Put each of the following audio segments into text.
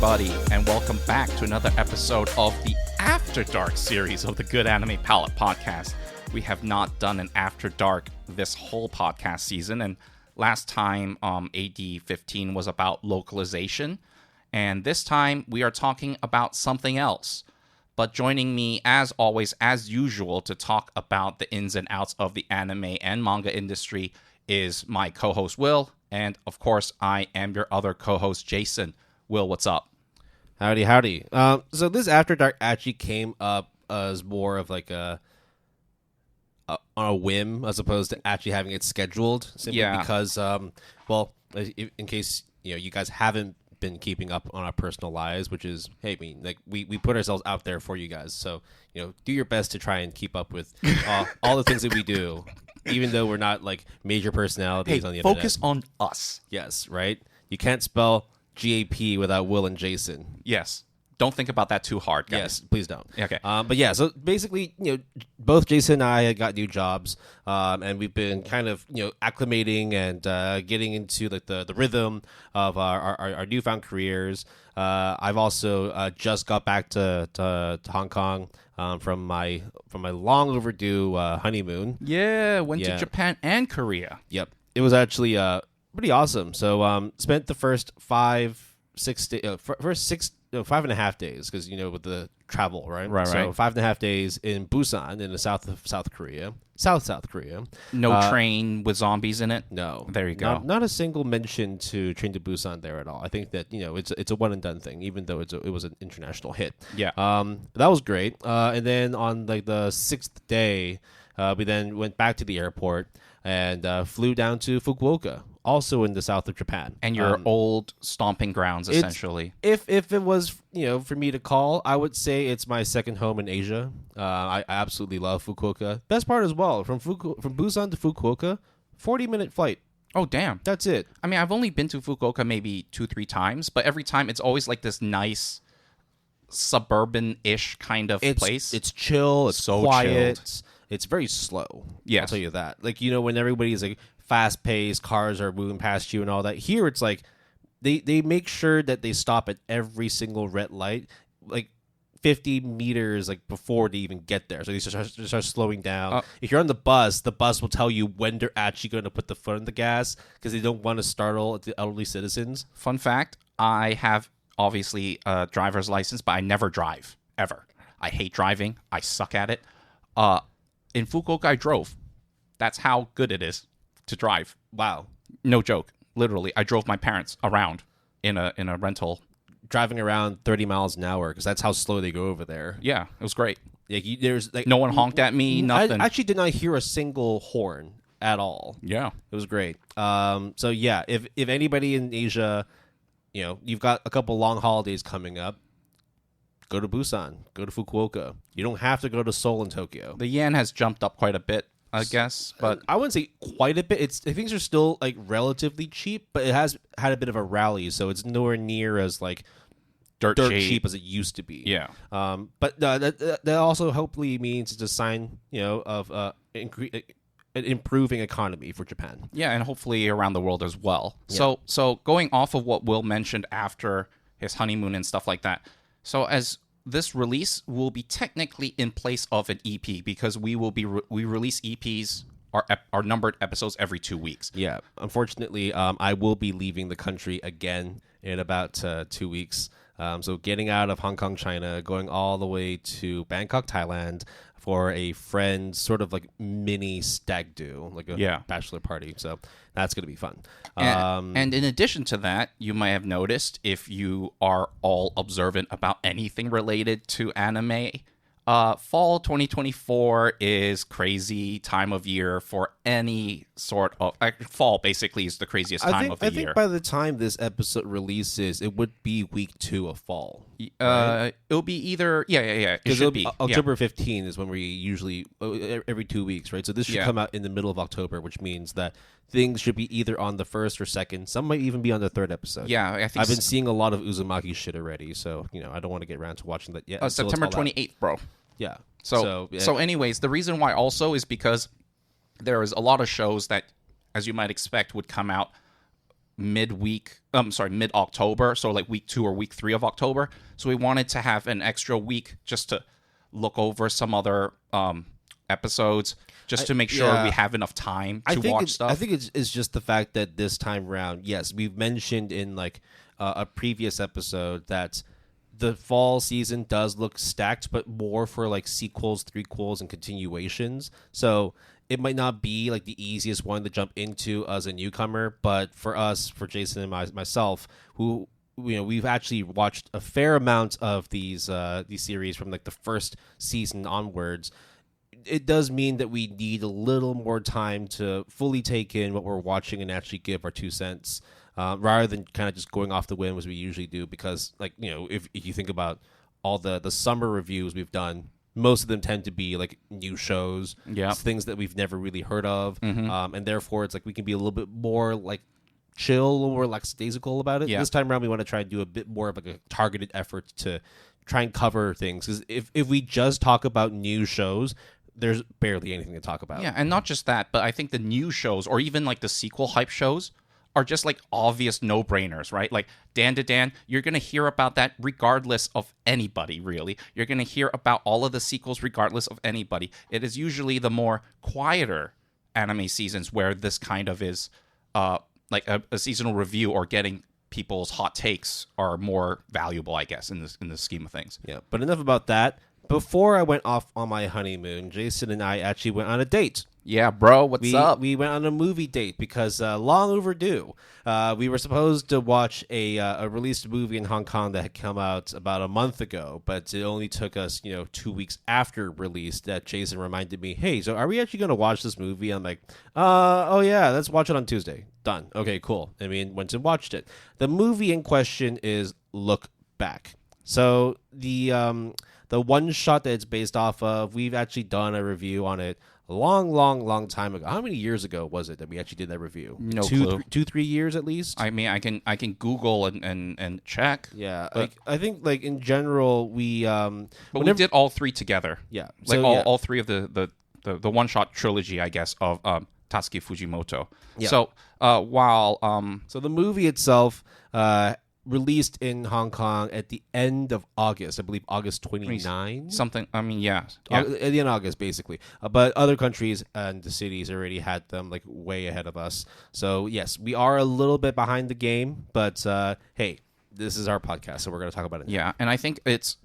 everybody, and welcome back to another episode of the After Dark series of the Good Anime Palette podcast. We have not done an After Dark this whole podcast season, and last time AD15 was about localization, and this time we are talking about something else. But joining me, as always, as usual, to talk about the ins and outs of the anime and manga industry is my co-host Will, and of course I am your other co-host Jason. Will, what's up? Howdy. So this After Dark actually came up as more of like on a whim as opposed to actually having it scheduled. Simply because, in case you guys haven't been keeping up on our personal lives, which is, hey, we put ourselves out there for you guys. So do your best to try and keep up with all the things that we do, even though we're not like major personalities on the internet. Focus on us. Yes, right. You can't spell GAP without Will and Jason. Yes. Don't think about that too hard, guys. Yes, please don't. Okay. But yeah, so basically, both Jason and I got new jobs, and we've been kind of, acclimating and getting into like the rhythm of our newfound careers. I've also just got back to Hong Kong from my long overdue honeymoon. Yeah, went to Japan and Korea. Yep, it was actually pretty awesome. So spent the first 5.5 days because with the travel, right? Right. So 5.5 days in Busan in the south of South Korea. South Korea. No train with zombies in it? No. There you go. Not a single mention to Train to Busan there at all. I think that it's a one and done thing, even though it was an international hit. Yeah. That was great. And then on like the 6th day, we then went back to the airport and flew down to Fukuoka, also in the south of Japan. And your old stomping grounds, essentially. If it was, for me to call, I would say it's my second home in Asia. I absolutely love Fukuoka. Best part as well, from Busan to Fukuoka, 40-minute flight. Oh, damn. That's it. I mean, I've only been to Fukuoka maybe 2-3 times, but every time it's always like this nice suburban-ish kind of place. It's chill. It's so quiet. Chilled. It's very slow. Yes. I'll tell you that. Like, when everybody's like fast-paced, cars are moving past you and all that. Here, it's like they make sure that they stop at every single red light, like 50 meters like before they even get there. So they start slowing down. If you're on the bus will tell you when they're actually going to put the foot on the gas because they don't want to startle the elderly citizens. Fun fact, I have obviously a driver's license, but I never drive, ever. I hate driving. I suck at it. In Fukuoka, I drove. That's how good it is to drive. Wow. No joke. Literally, I drove my parents around in a rental. Driving around 30 miles an hour because that's how slow they go over there. Yeah, it was great. Like there's like no one honked at me, nothing. I actually did not hear a single horn at all. Yeah. It was great. So yeah, if anybody in Asia, you've got a couple long holidays coming up, go to Busan, go to Fukuoka. You don't have to go to Seoul and Tokyo. The yen has jumped up quite a bit, I guess, but I wouldn't say quite a bit. Things are still like relatively cheap, but it has had a bit of a rally, so it's nowhere near as like dirt cheap as it used to be. Yeah. But that also hopefully means it's a sign, of an improving economy for Japan. Yeah, and hopefully around the world as well. Yeah. So going off of what Will mentioned after his honeymoon and stuff like that. So as this release will be technically in place of an EP because we release EPs, our numbered episodes every 2 weeks. Yeah. Unfortunately, I will be leaving the country again in about 2 weeks. So getting out of Hong Kong, China, going all the way to Bangkok, Thailand for a friend's sort of like mini stag do, like a bachelor party. So that's going to be fun. And in addition to that, you might have noticed if you are all observant about anything related to anime, fall 2024 is crazy time of year for any sort of fall. Basically, is the craziest time of the year. I think by the time this episode releases, it would be week 2 of fall. Right? It'll be either it should be October 15 is when we usually every 2 weeks, right? So this should come out in the middle of October, which means that things should be either on the 1st or 2nd. Some might even be on the 3rd episode. Yeah, I think I've been seeing a lot of Uzumaki shit already, so I don't want to get around to watching that yet. September 28th, bro. Yeah. So anyways, the reason why also is because there is a lot of shows that, as you might expect, would come out mid October, so like week 2 or week 3 of October. So we wanted to have an extra week just to look over some other episodes, just to make sure we have enough time to watch stuff. I think it's just the fact that this time around, yes, we've mentioned in like a previous episode that the fall season does look stacked, but more for like sequels, threequels, and continuations. So it might not be like the easiest one to jump into as a newcomer, but for us, for Jason and myself, who we've actually watched a fair amount of these series from like the first season onwards. It does mean that we need a little more time to fully take in what we're watching and actually give our 2 cents, rather than kind of just going off the whim as we usually do. Because, like, if you think about all the summer reviews we've done, most of them tend to be like new shows, things that we've never really heard of, and therefore it's like we can be a little bit more like chill, a little more lackadaisical about it. This time around, we want to try and do a bit more of like a targeted effort to try and cover things. Because if we just talk about new shows, there's barely anything to talk about. Yeah, and not just that, but I think the new shows or even like the sequel hype shows are just like obvious no-brainers, right? Like Dan to Dan, you're going to hear about that regardless of anybody, really. You're going to hear about all of the sequels regardless of anybody. It is usually the more quieter anime seasons where this kind of is like a seasonal review or getting people's hot takes are more valuable, I guess, in the scheme of things. Yeah, but enough about that. Before I went off on my honeymoon, Jason and I actually went on a date. Yeah, bro, what's up? We went on a movie date because long overdue. We were supposed to watch a released movie in Hong Kong that had come out about a month ago, but it only took us 2 weeks after release that Jason reminded me, hey, so are we actually going to watch this movie? I'm like, oh yeah, let's watch it on Tuesday. Done. Okay, cool. I mean, went and watched it. The movie in question is Look Back. So the one shot that it's based off of, we've actually done a review on it a long time ago. How many years ago was it that we actually did that review? No clue. 3 years at least. I mean, I can Google and check. Yeah, I think like in general we but we did all 3 together. Yeah, like all 3 of the one shot trilogy, I guess, of Tatsuki Fujimoto. Yeah. So while so the movie itself released in Hong Kong at the end of August, I believe August 29. Something. I mean, yeah. At the end of August, basically. But other countries and the cities already had them like way ahead of us. So yes, we are a little bit behind the game, but hey, this is our podcast, so we're going to talk about it now. Yeah, and I think it's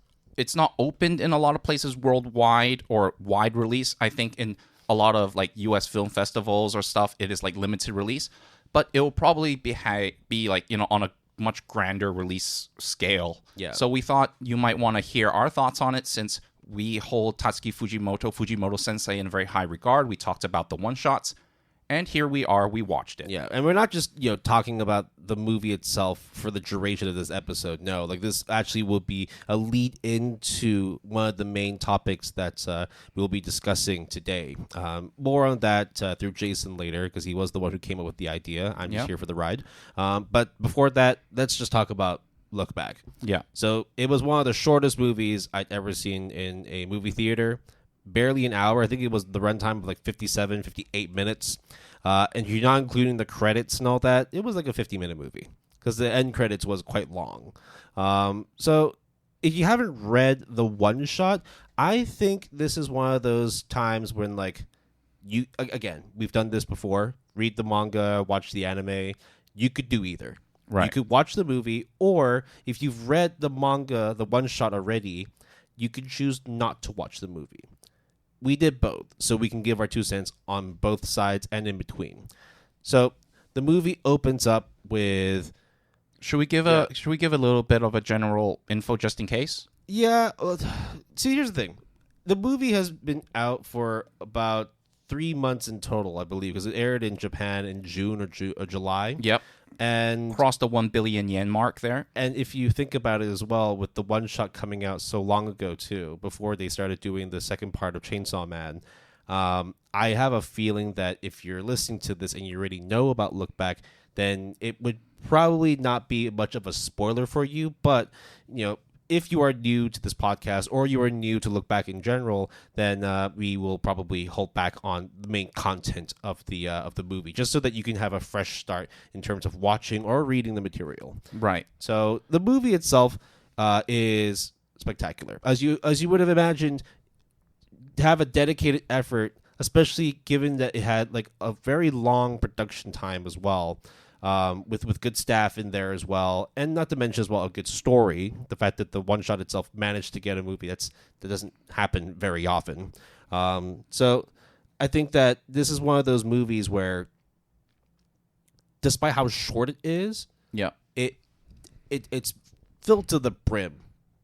not opened in a lot of places worldwide or wide release. I think in a lot of like U.S. film festivals or stuff, it is like limited release, but it will probably be like on a much grander release scale. Yeah. So we thought you might want to hear our thoughts on it since we hold Tatsuki Fujimoto Sensei in very high regard. We talked about the one-shots, and here we are. We watched it. Yeah, and we're not just talking about the movie itself for the duration of this episode. No, like this actually will be a lead into one of the main topics that we'll be discussing today. More on that through Jason later because he was the one who came up with the idea. I'm just here for the ride. But before that, let's just talk about Look Back. Yeah. So it was one of the shortest movies I'd ever seen in a movie theater. Barely an hour. I think it was the runtime of like 57, 58 minutes. And you're not including the credits and all that. It was like a 50-minute movie because the end credits was quite long. So if you haven't read the one shot, I think this is one of those times when like again, we've done this before. Read the manga, watch the anime. You could do either. Right. You could watch the movie, or if you've read the manga, the one shot already, you could choose not to watch the movie. We did both, so we can give our 2 cents on both sides and in between. So the movie opens up with. Should we give a little bit of a general info just in case? Yeah. See, here's the thing: the movie has been out for about 3 months in total, I believe, because it aired in Japan in June or July. Yep. And crossed the 1 billion yen mark there. And if you think about it as well, with the one shot coming out so long ago too, before they started doing the second part of Chainsaw Man, I have a feeling that if you're listening to this and you already know about Look Back, then it would probably not be much of a spoiler for you. But if you are new to this podcast or you are new to Look Back in general, then we will probably hold back on the main content of the movie, just so that you can have a fresh start in terms of watching or reading the material. Right. So the movie itself is spectacular, as you would have imagined. To have a dedicated effort, especially given that it had like a very long production time as well. With good staff in there as well, and not to mention as well a good story. The fact that the one shot itself managed to get a movie that doesn't happen very often. So I think that this is one of those movies where, despite how short it is, it's filled to the brim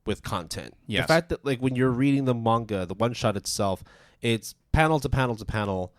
with content. Yes. The fact that like when you're reading the manga, the one shot itself, it's panel to panel to panel.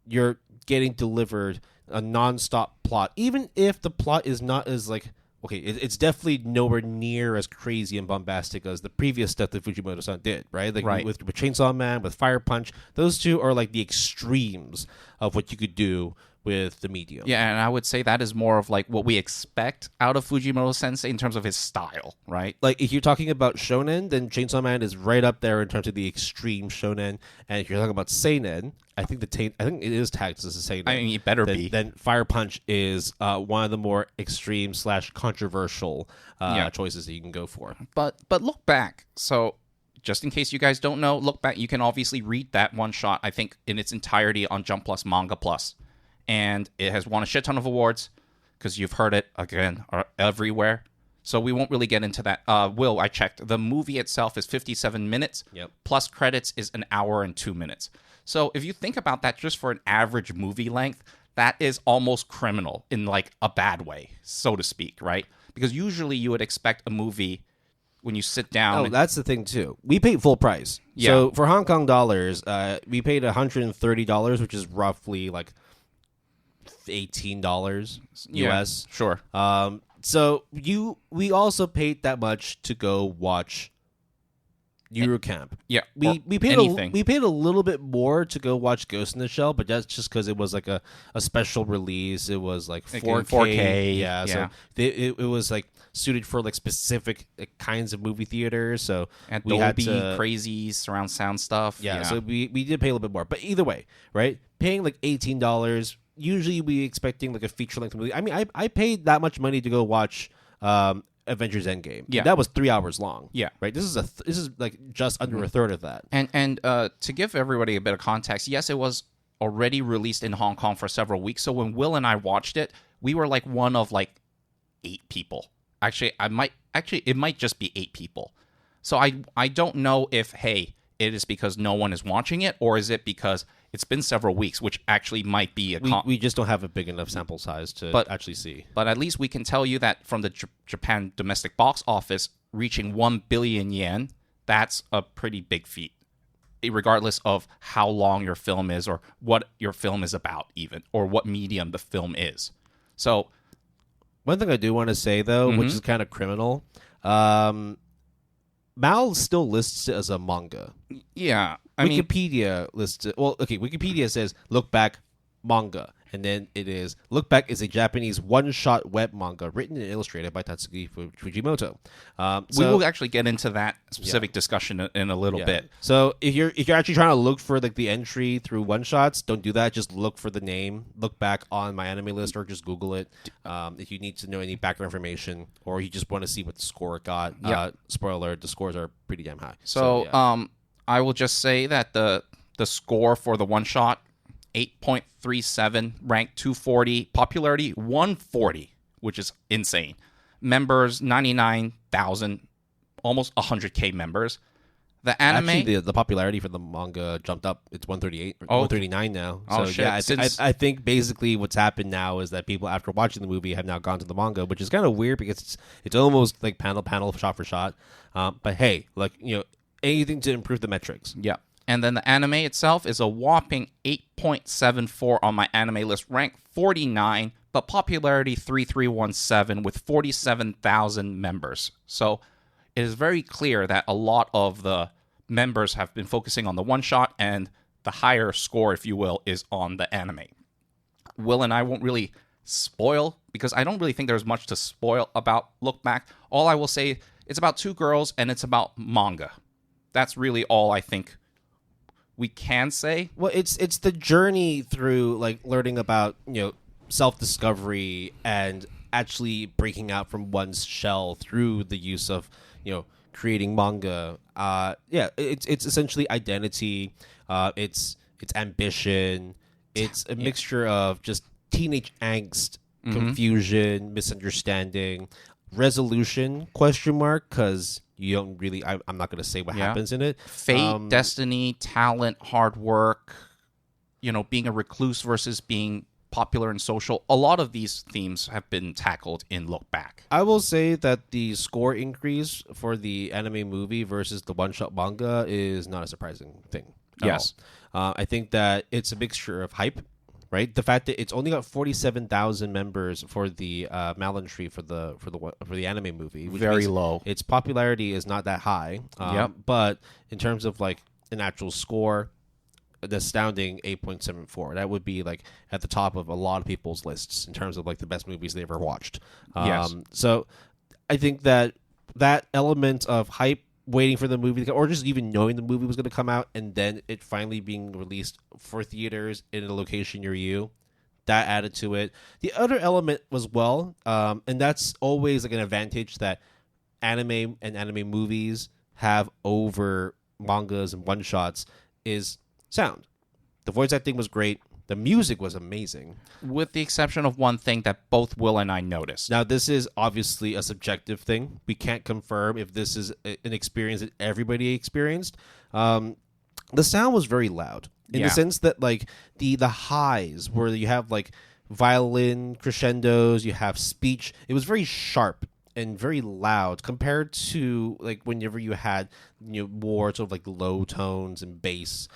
You're getting delivered a non-stop plot, even if the plot is not as like it's definitely nowhere near as crazy and bombastic as the previous stuff that Fujimoto-san did, right? Like right. With Chainsaw Man, with Fire Punch, those two are like the extremes of what you could do with the medium. Yeah, and I would say that is more of like what we expect out of Fujimoto Sensei in terms of his style, right? Like if you're talking about shonen, then Chainsaw Man is right up there in terms of the extreme shonen. And if you're talking about seinen, I think it is tagged as a seinen. I mean, it better be. Then Fire Punch is one of the more extreme / controversial choices that you can go for. But look back. So just in case you guys don't know, look back. You can obviously read that one shot, I think, in its entirety on Jump Plus, Manga Plus. And it has won a shit ton of awards because you've heard it, again, everywhere. So we won't really get into that. Will, I checked. The movie itself is 57 minutes. Yep. Plus credits is an hour and 2 minutes. So if you think about that just for an average movie length, that is almost criminal in like a bad way, so to speak, right? Because usually you would expect a movie when you sit down. Oh, that's the thing too. We paid full price. Yeah. So for Hong Kong dollars, we paid $130, which is roughly like $18 US. Sure. So we also paid that much to go watch Eurocamp. Yeah. We paid a little bit more to go watch Ghost in the Shell, but that's just because it was like a special release. It was like 4K. Yeah. So it was like suited for like specific kinds of movie theaters. So and we had to, crazy surround sound stuff. Yeah. So we did pay a little bit more, but either way, right? Paying like $18. Usually we expecting like a feature-length movie. I mean, I paid that much money to go watch Avengers Endgame. Yeah, that was 3 hours long. Yeah, right. This is like just under a third of that. And to give everybody a bit of context, yes, it was already released in Hong Kong for several weeks. So when Will and I watched it, we were like one of like 8 people. Actually, it might just be 8 people. So I don't know if it is because no one is watching it, or is it because it's been several weeks, which actually might be we just don't have a big enough sample size to actually see. But at least we can tell you that from the Japan domestic box office reaching 1 billion yen, that's a pretty big feat, regardless of how long your film is or what your film is about even, or what medium the film is. So one thing I do want to say, though, which is kind of criminal, Mal still lists it as a manga. Yeah. Wikipedia lists it. Well, okay, Wikipedia says look back manga. And then it is Look Back is a Japanese one-shot web manga written and illustrated by Tatsuki Fujimoto. We will actually get into that specific discussion in a little bit. So if you're actually trying to look for like the entry through one-shots, don't do that. Just look for the name. Look Back on My Anime List, or just Google it. If you need to know any background information, or you just want to see what the score got. Spoiler alert: the scores are pretty damn high. So I will just say that the score for the one-shot, 8.37, ranked 240, popularity 140, which is insane. Members 99,000, almost 100K members. The anime, actually, the popularity for the manga jumped up. It's 138, 139 now. So shit. Yeah, I think basically what's happened now is that people, after watching the movie, have now gone to the manga, which is kind of weird because it's almost like panel, shot for shot. But hey, like anything to improve the metrics. Yeah. And then the anime itself is a whopping 8.74 on My Anime List, ranked 49, but popularity 3317 with 47,000 members. So it is very clear that a lot of the members have been focusing on the one-shot, and the higher score, if you will, is on the anime. Will and I won't really spoil, because I don't really think there's much to spoil about Look Back. All I will say it's about two girls and it's about manga. That's really all I think we can say. Well, it's the journey through like learning about, self-discovery and actually breaking out from one's shell through the use of, creating manga. It's essentially identity. It's ambition. It's a mixture of just teenage angst, confusion, misunderstanding, resolution, question mark, because you don't really, I'm not going to say what happens in it. Fate, destiny, talent, hard work, being a recluse versus being popular and social. A lot of these themes have been tackled in Look Back. I will say that the score increase for the anime movie versus the one-shot manga is not a surprising thing. Yes. I think that it's a mixture of hype, right? The fact that it's only got 47,000 members for the Malin Tree for the anime movie, which very low. Its popularity is not that high. But in terms of like an actual score, the astounding 8.74. That would be like at the top of a lot of people's lists in terms of like the best movies they ever watched. Yes. So I think that element of hype, waiting for the movie, or just even knowing the movie was going to come out, and then it finally being released for theaters in a location near you, that added to it. The other element was and that's always like an advantage that anime and anime movies have over mangas and one-shots, is sound. The voice acting was great. The music was amazing. With the exception of one thing that both Will and I noticed. Now, this is obviously a subjective thing. We can't confirm if this is an experience that everybody experienced. The sound was very loud in the sense that, like, the highs where you have, like, violin crescendos, you have speech. It was very sharp and very loud compared to, like, whenever you had, more sort of, like, low tones and bass.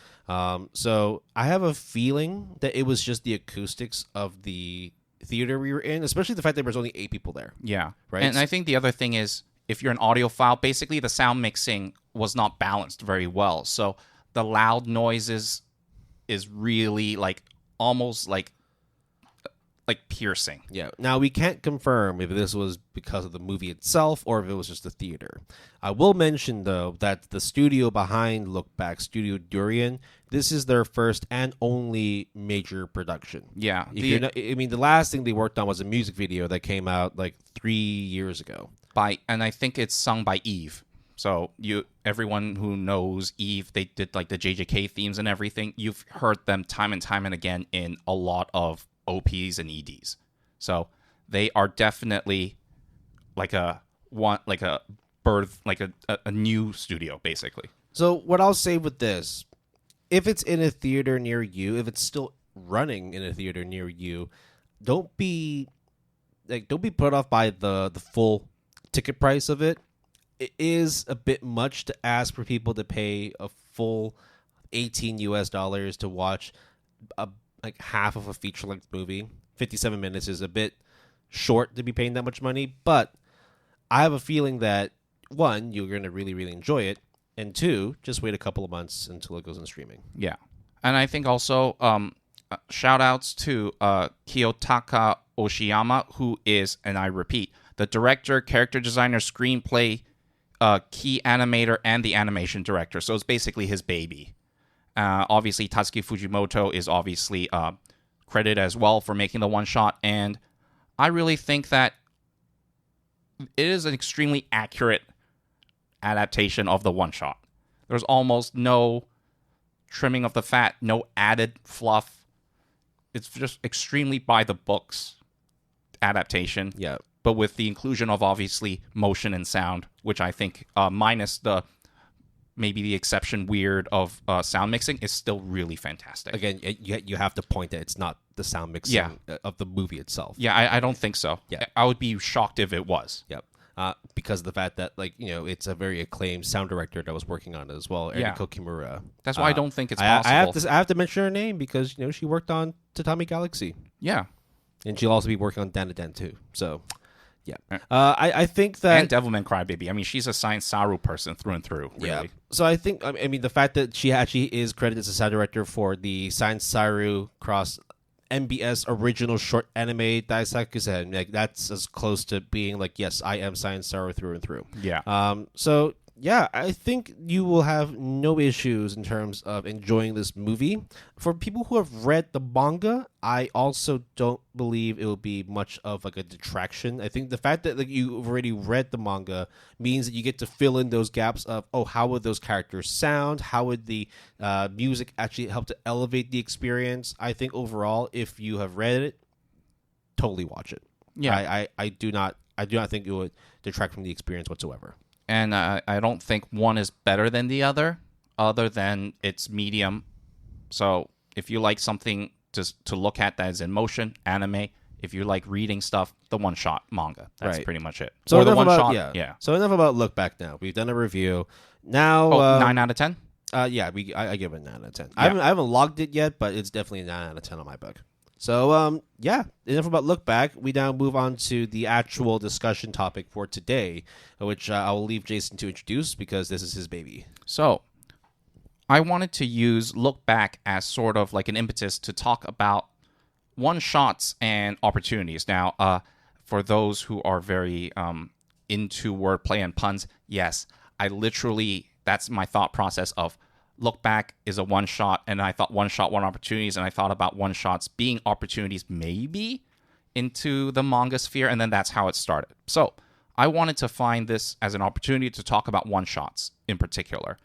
So I have a feeling that it was just the acoustics of the theater we were in, especially the fact that there was only 8 people there. Yeah. Right. And I think the other thing is, if you're an audiophile, basically the sound mixing was not balanced very well. So the loud noises is really like almost like piercing. Yeah. Now, we can't confirm if this was because of the movie itself or if it was just the theater. I will mention, though, that the studio behind Look Back, Studio Durian, this is their first and only major production. Yeah. The last thing they worked on was a music video that came out like 3 years ago. And I think it's sung by Eve. So everyone who knows Eve, they did like the JJK themes and everything. You've heard them time and time and again in a lot of OPs and EDs. So they are definitely like a new studio, basically. So what I'll say with this, if it's in a theater near you, if it's still running in a theater near you, don't be put off by the full ticket price of it. It is a bit much to ask for people to pay a full $18 to watch like half of a feature-length movie. 57 minutes is a bit short to be paying that much money, but I have a feeling that, one, you're going to really, really enjoy it, and two, just wait a couple of months until it goes on streaming. Yeah. And I think also shout-outs to Kiyotaka Oshiyama, who is, and I repeat, the director, character designer, screenplay, key animator, and the animation director. So it's basically his baby. Obviously, Tatsuki Fujimoto is obviously credited as well for making the one-shot, and I really think that it is an extremely accurate adaptation of the one-shot. There's almost no trimming of the fat, no added fluff. It's just extremely by-the-books adaptation. Yeah. But with the inclusion of, obviously, motion and sound, which I think, minus maybe the exception weird of sound mixing, is still really fantastic. Again, you have to point that it's not the sound mixing of the movie itself. Yeah, I don't think so. Yeah. I would be shocked if it was. Yep. Because of the fact that, like, it's a very acclaimed sound director that was working on it as well, Eriko Kimura. That's why I don't think it's possible. I have to mention her name because, she worked on Tatami Galaxy. Yeah. And she'll also be working on Dan too. So, yeah. I think that... And Devilman Crybaby. I mean, she's a Science Saru person through and through, really. Yeah. So I think, the fact that she actually is credited as a sound director for the Science Saru cross MBS original short anime Daisakusen. Like that's as close to being like, yes, I am Science Star through and through. Yeah. So yeah, I think you will have no issues in terms of enjoying this movie. For people who have read the manga, I also don't believe it will be much of like a detraction. I think the fact that like you've already read the manga means that you get to fill in those gaps of, oh, how would those characters sound? How would the music actually help to elevate the experience? I think overall, if you have read it, totally watch it. Yeah. I do not think it would detract from the experience whatsoever. And I don't think one is better than the other than its medium. So if you like something to look at that is in motion, anime. If you like reading stuff, the one-shot manga. That's pretty much it. So or the one-shot, yeah. So enough about Look Back now. We've done a review. Now, 9 out of 10? Yeah, I give it a 9 out of 10. Yeah. I haven't logged it yet, but it's definitely a 9 out of 10 on my book. So, yeah, enough about Look Back. We now move on to the actual discussion topic for today, which I will leave Jason to introduce because this is his baby. So, I wanted to use Look Back as sort of like an impetus to talk about one-shots and opportunities. Now, for those who are very into wordplay and puns, yes, that's my thought process of Look Back is a one-shot, and I thought one-shot, one opportunities, and I thought about one-shots being opportunities maybe into the manga sphere, and then that's how it started. So I wanted to find this as an opportunity to talk about one-shots in particular.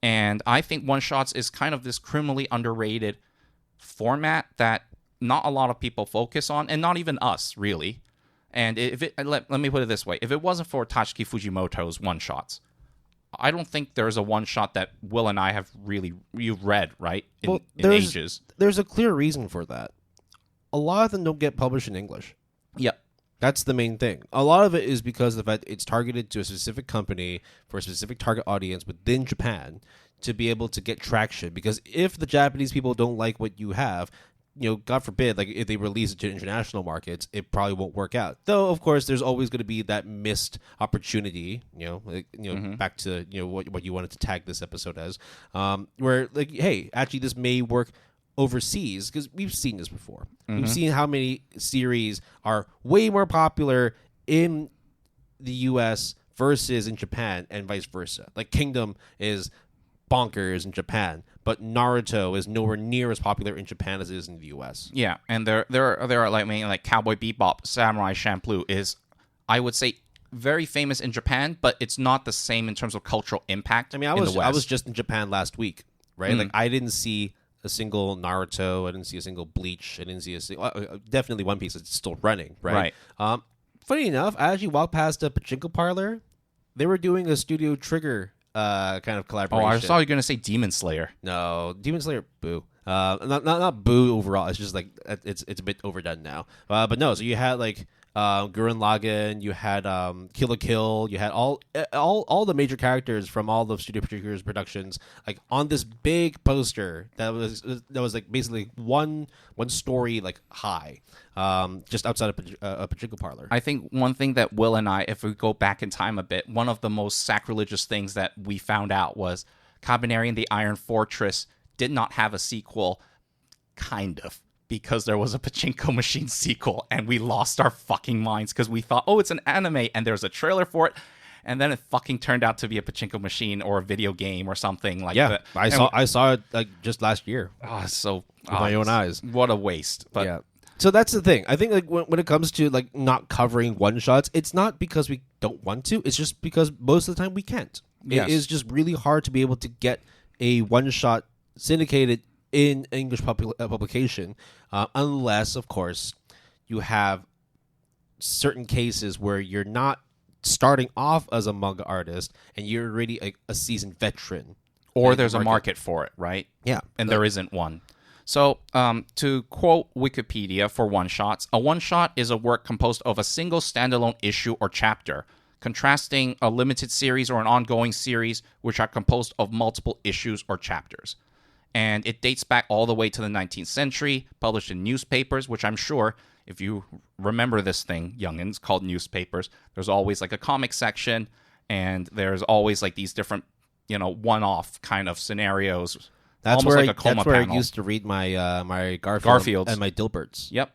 And I think one-shots is kind of this criminally underrated format that not a lot of people focus on, and not even us, really. And let me put it this way. If it wasn't for Tatsuki Fujimoto's one-shots, I don't think there's a one-shot that Will and I have you've read, right? In ages. There's a clear reason for that. A lot of them don't get published in English. Yep. That's the main thing. A lot of it is because of the fact it's targeted to a specific company for a specific target audience within Japan to be able to get traction. Because if the Japanese people don't like what you have, God forbid, like if they release it to international markets, it probably won't work out. Though, of course, there's always going to be that missed opportunity. Back to what you wanted to tag this episode as, where like, hey, actually, this may work overseas because we've seen this before. Mm-hmm. We've seen how many series are way more popular in the U.S. versus in Japan, and vice versa. Like Kingdom is bonkers in Japan, but Naruto is nowhere near as popular in Japan as it is in the U.S. Yeah, and there are like Cowboy Bebop, Samurai Champloo is, I would say, very famous in Japan, but it's not the same in terms of cultural impact. I was just in Japan last week, right? Like I didn't see a single Naruto, I didn't see a single Bleach, I didn't see a single, definitely One Piece. It's still running, right? Funny enough, I actually walked past a pachinko parlor. They were doing a Studio Trigger kind of collaboration. Oh, I thought you were going to say Demon Slayer. No, Demon Slayer, boo. Not boo overall. It's just like it's a bit overdone now. But no, so you had like Gurren Lagann, you had Kill la Kill, you had all the major characters from all the Studio Triggers productions like on this big poster that was like basically one story like high, just outside of a pachinko parlor. I think one thing that Will and I, if we go back in time a bit, one of the most sacrilegious things that we found out was Kabaneri and the Iron Fortress did not have a sequel, kind of, because there was a pachinko machine sequel, and we lost our fucking minds because we thought, oh, it's an anime, and there's a trailer for it, and then it fucking turned out to be a pachinko machine or a video game or something like that. Yeah, I saw it like just last year. With my own eyes. What a waste. But yeah. So that's the thing. I think like when it comes to like not covering one shots, it's not because we don't want to. It's just because most of the time we can't. Yes. It is just really hard to be able to get a one shot syndicated in English publication, unless, of course, you have certain cases where you're not starting off as a manga artist and you're already a seasoned veteran. Or there's a market for it, right? Yeah. And there isn't one. So, to quote Wikipedia for one-shots, a one-shot is a work composed of a single standalone issue or chapter, contrasting a limited series or an ongoing series, which are composed of multiple issues or chapters. And it dates back all the way to the 19th century, published in newspapers, which I'm sure, if you remember this thing, youngins, called newspapers, there's always like a comic section, and there's always like these different, one-off kind of scenarios. That's almost where like a coma That's where panel. I used to read my my Garfields and my Dilberts. Yep.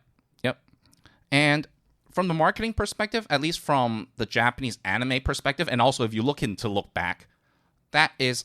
And from the marketing perspective, at least from the Japanese anime perspective, and also if you look back, that is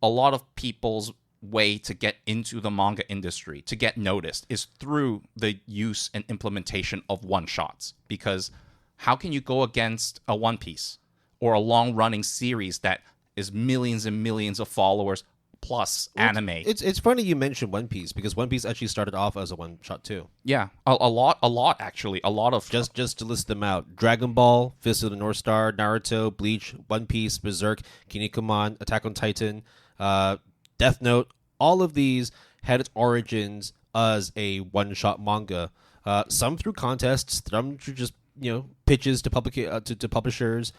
a lot of people's way to get into the manga industry, to get noticed, is through the use and implementation of one-shots. Because how can you go against a One Piece or a long-running series that is millions and millions of followers plus anime? It's funny you mentioned One Piece, because One Piece actually started off as a one-shot too. Yeah, a lot actually. A lot of... Just to list them out: Dragon Ball, Fist of the North Star, Naruto, Bleach, One Piece, Berserk, Kinnikuman, Attack on Titan, Death Note. All of these had its origins as a one-shot manga. Some through contests, some through just pitches to publishers.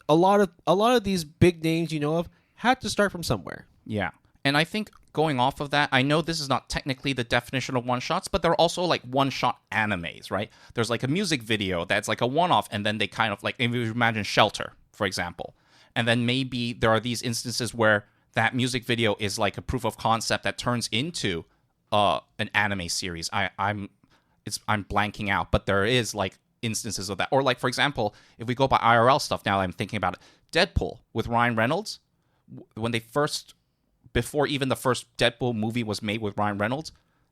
A lot of these big names of had to start from somewhere. Yeah. And I think going off of that, I know this is not technically the definition of one-shots, but there are also like one-shot animes, right? There's like a music video that's like a one-off, and then they kind of like, if you imagine Shelter, for example. And then maybe there are these instances where that music video is like a proof of concept that turns into an anime series. I'm blanking out, but there is like instances of that. Or like, for example, if we go by IRL stuff now, I'm thinking about it. Deadpool with Ryan Reynolds, when they before even the first Deadpool movie was made with Ryan Reynolds,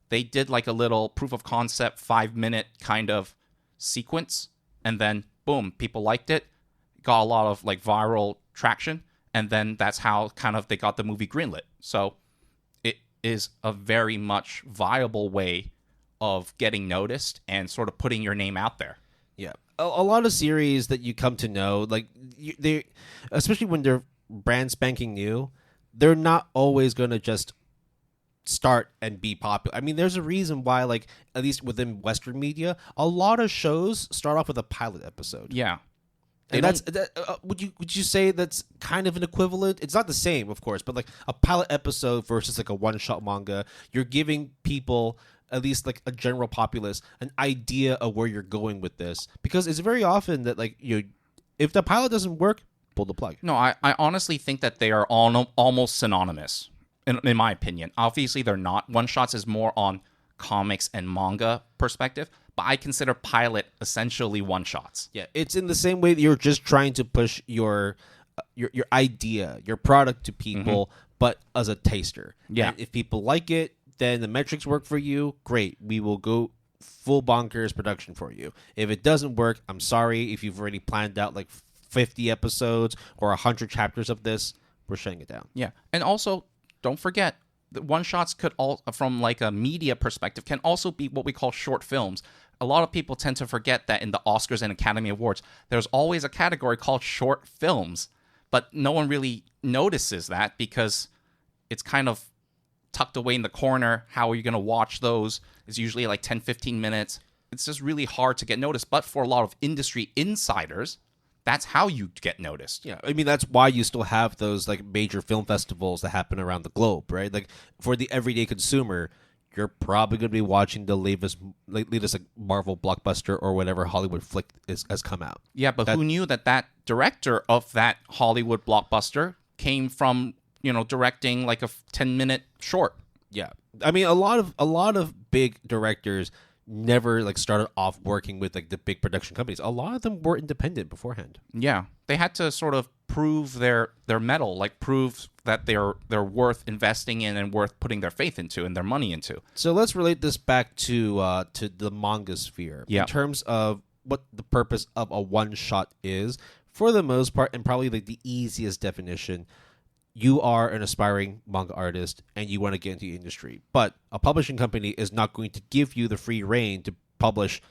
they did like a little proof of concept 5-minute kind of sequence, and then boom, people liked it, got a lot of like viral traction, and then that's how kind of they got the movie greenlit. So it is a very much viable way of getting noticed and sort of putting your name out there. Yeah, a lot of series that you come to know, like they, especially when they're brand spanking new, they're not always going to just start and be popular. I mean, there's a reason why, like, at least within Western media, a lot of shows start off with a pilot episode. Yeah. And would you say that's kind of an equivalent? It's not the same, of course, but like a pilot episode versus like a one-shot manga, you're giving people, at least like a general populace, an idea of where you're going with this. Because it's very often that like if the pilot doesn't work, pull the plug. No, I honestly think that they are almost synonymous, in my opinion. Obviously, they're not. One-shots is more on comics and manga perspective, but I consider pilot essentially one-shots. Yeah, it's in the same way that you're just trying to push your idea, your product to people, but as a taster. Yeah. And if people like it, then the metrics work for you. Great, we will go full bonkers production for you. If it doesn't work, I'm sorry. If you've already planned out like 50 episodes or 100 chapters of this, we're shutting it down. Yeah, and also don't forget that one-shots could all, from like a media perspective, can also be what we call short films. A lot of people tend to forget that in the Oscars and Academy Awards, there's always a category called short films, but no one really notices that because it's kind of tucked away in the corner. How are you going to watch those? It's usually like 10, 15 minutes. It's just really hard to get noticed. But for a lot of industry insiders, that's how you get noticed. Yeah, I mean, that's why you still have those like major film festivals that happen around the globe, right? Like for the everyday consumer, you're probably going to be watching the latest like, Marvel blockbuster or whatever Hollywood flick has come out. Yeah, but who knew that director of that Hollywood blockbuster came from, directing like a 10-minute short? Yeah, I mean, a lot of big directors never like started off working with like the big production companies. A lot of them were independent beforehand. Yeah, they had to sort of prove their mettle, like prove that they're worth investing in and worth putting their faith into and their money into. So let's relate this back to the manga sphere in terms of what the purpose of a one shot is. For the most part, and probably like the easiest definition, you are an aspiring manga artist and you want to get into the industry, but a publishing company is not going to give you the free reign to publish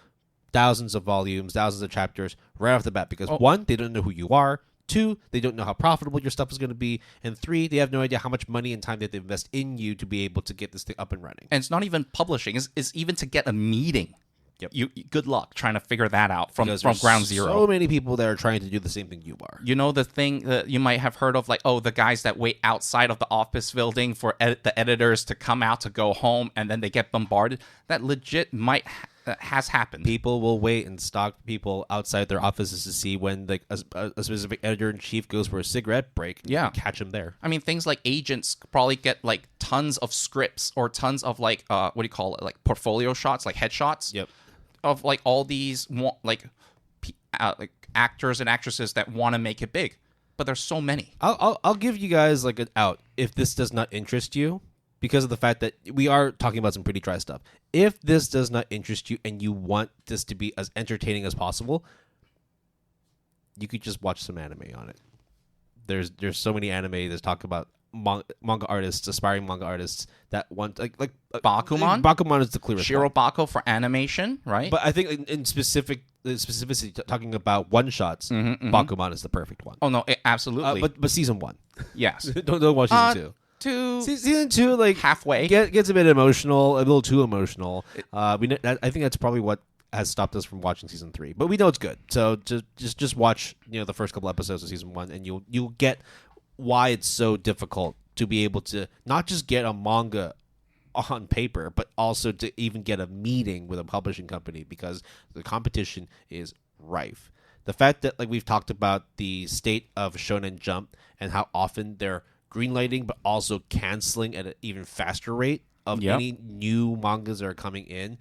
thousands of volumes, thousands of chapters right off the bat because one, they don't know who you are. Two, they don't know how profitable your stuff is going to be. And three, they have no idea how much money and time that they invest in you to be able to get this thing up and running. And it's not even publishing. It's even to get a meeting. Yep. You good luck trying to figure that out from ground zero. So many people that are trying to do the same thing you are. You know the thing that you might have heard of, like, the guys that wait outside of the office building for the editors to come out to go home, and then they get bombarded. That legit might That has happened. People will wait and stalk people outside their offices to see when like a specific editor-in-chief goes for a cigarette break. Yeah. Catch him there. I mean, things like agents probably get like tons of scripts or tons of like what do you call it, like portfolio shots, like headshots. Yep. Of like all these like actors and actresses that want to make it big, but there's so many. I'll give you guys like an out if this does not interest you, because of the fact that we are talking about some pretty dry stuff. If this does not interest you and you want this to be as entertaining as possible, you could just watch some anime on it. There's so many anime that talk about manga artists, aspiring manga artists that want like Bakuman. Bakuman is the clearest. Shirobako for animation, right? But I think in specificity talking about one shots, Bakuman is the perfect one. Oh no, absolutely. But season 1, yes. don't watch season 2. Season 2, like halfway, gets a bit emotional, a little too emotional. I think that's probably what has stopped us from watching season 3. But we know it's good, so just watch the first couple episodes of season 1, and you'll get why it's so difficult to be able to not just get a manga on paper, but also to even get a meeting with a publishing company, because the competition is rife. The fact that, like we've talked about, the state of Shonen Jump and how often they're greenlighting but also canceling at an even faster rate of any new mangas that are coming in.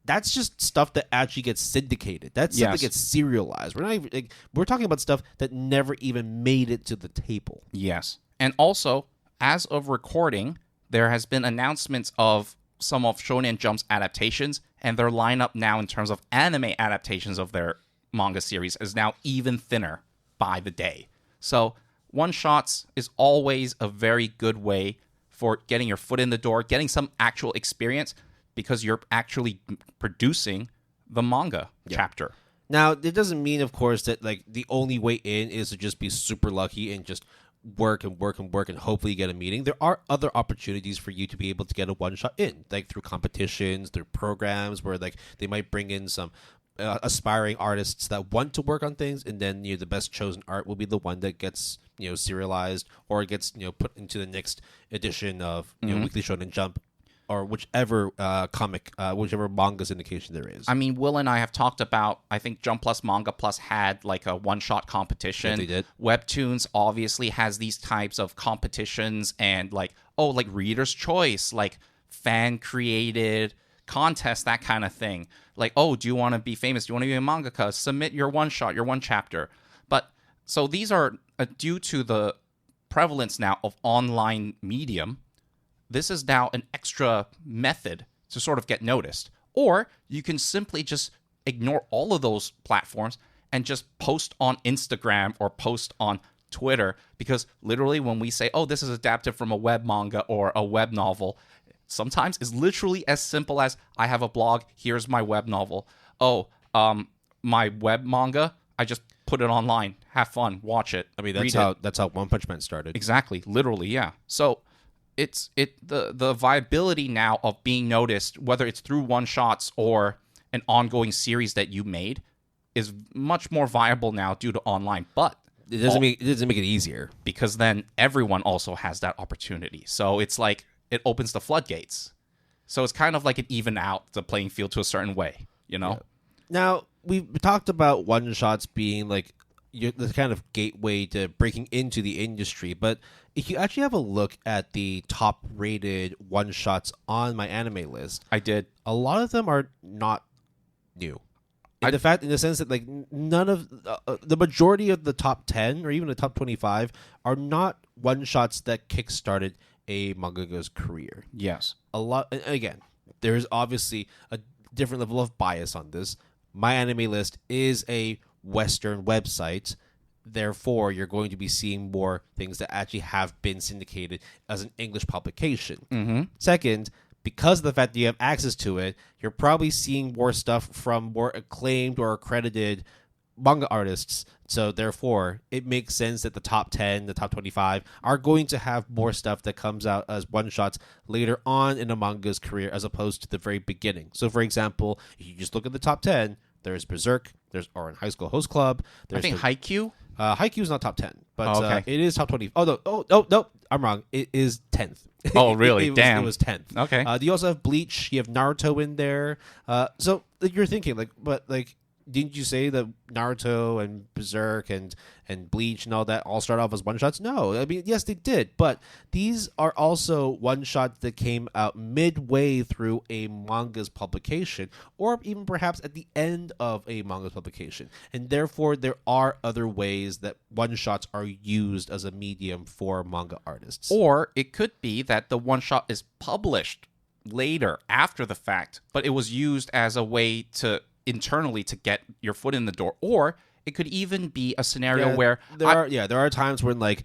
That's just stuff that actually gets syndicated. That's stuff that gets serialized. We're not even, we're talking about stuff that never even made it to the table. Yes. And also, as of recording, there has been announcements of some of Shonen Jump's adaptations, and their lineup now in terms of anime adaptations of their manga series is now even thinner by the day. So one-shots is always a very good way for getting your foot in the door, getting some actual experience, because you're actually producing the manga chapter. Now, it doesn't mean, of course, that like the only way in is to just be super lucky and just work and hopefully get a meeting. There are other opportunities for you to be able to get a one-shot in, like through competitions, through programs where like they might bring in some aspiring artists that want to work on things, and then the best chosen art will be the one that gets serialized or gets put into the next edition of Weekly Shonen Jump, or whichever whichever manga syndication there is. I mean, Will and I have talked about, I think Jump Plus Manga Plus had like a one-shot competition. Yeah, they did. Webtoons obviously has these types of competitions and like Reader's Choice, like fan-created contests, that kind of thing. Like, do you want to be famous? Do you want to be a mangaka? Submit your one-shot, your one chapter. But so these are due to the prevalence now of online medium. This is now an extra method to sort of get noticed. Or you can simply just ignore all of those platforms and just post on Instagram or post on Twitter, because literally when we say, this is adapted from a web manga or a web novel, sometimes it's literally as simple as, I have a blog, here's my web novel. My web manga, I just put it online. Have fun, watch it. I mean, that's how One Punch Man started. Exactly, literally, yeah. So it's the viability now of being noticed, whether it's through one-shots or an ongoing series that you made, is much more viable now due to online. But it doesn't make it easier, because then everyone also has that opportunity. So it's like it opens the floodgates. So it's kind of like it even out the playing field to a certain way, Yeah. Now, we've talked about one-shots being like the kind of gateway to breaking into the industry, but if you actually have a look at the top-rated one-shots on my anime list, I did. A lot of them are not new. In the sense that like none of the majority of the top 10 or even the top 25 are not one-shots that kickstarted a mangaka's career. Yes. A lot. And again, there's obviously a different level of bias on this. My anime list is a Western website. Therefore, you're going to be seeing more things that actually have been syndicated as an English publication. Mm-hmm. Second, because of the fact that you have access to it, you're probably seeing more stuff from more acclaimed or accredited manga artists. So therefore, it makes sense that the top 10, the top 25 are going to have more stuff that comes out as one-shots later on in a manga's career as opposed to the very beginning. So for example, if you just look at the top 10, there's Berserk, there's Oran High School Host Club. I think Haikyuu? Haikyuu is not top 10, but it is top 20. No, I'm wrong. It is 10th. Oh, really? Damn. It was 10th. Okay. You also have Bleach. You have Naruto in there. So you're thinking but didn't you say that Naruto and Berserk and Bleach and all that all start off as one shots? No, I mean, yes, they did, but these are also one shots that came out midway through a manga's publication, or even perhaps at the end of a manga's publication, and therefore there are other ways that one shots are used as a medium for manga artists. Or it could be that the one shot is published later after the fact, but it was used as a way to internally to get your foot in the door. Or it could even be a scenario where there are times when like,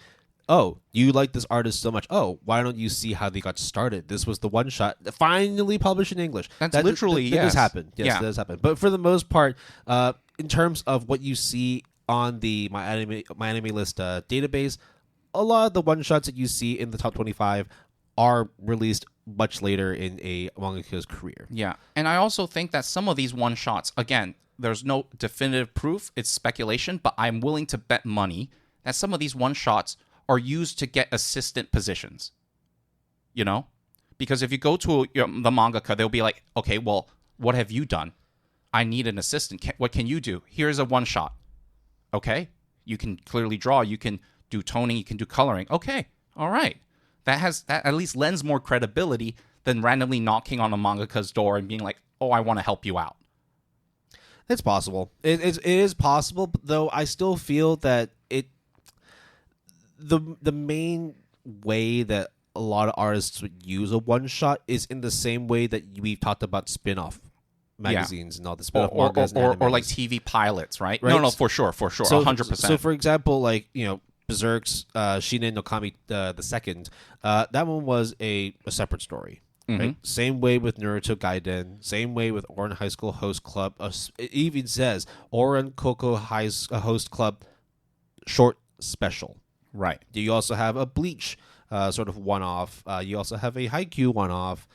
oh, you like this artist so much, oh, why don't you see how they got started? This was the one shot finally published in English. That does happen. Yes, that does happen. But for the most part, in terms of what you see on the My Anime List database, a lot of the one shots that you see in the top 25 are released much later in a mangaka's career. Yeah. And I also think that some of these one-shots, again, there's no definitive proof, it's speculation, but I'm willing to bet money that some of these one-shots are used to get assistant positions. You know? Because if you go to the mangaka, they'll be like, okay, well, what have you done? I need an assistant. What can you do? Here's a one-shot. Okay? You can clearly draw. You can do toning. You can do coloring. Okay. All right. That at least lends more credibility than randomly knocking on a mangaka's door and being like, oh, I want to help you out. It's possible. It is possible, though I still feel that the main way that a lot of artists would use a one-shot is in the same way that we've talked about spin-off magazines and all the spin-off mangas or like TV pilots, right? No, for sure, 100%. So, for example, like, you know, Berserk's Shinen no Kami the second, that one was a separate story. Mm-hmm. Right? Same way with Naruto Gaiden, same way with Ouran High School Host Club. It even says Ouran Koko Host Club short special. Right. You also have a Bleach sort of one-off. You also have a Haikyuu one-off.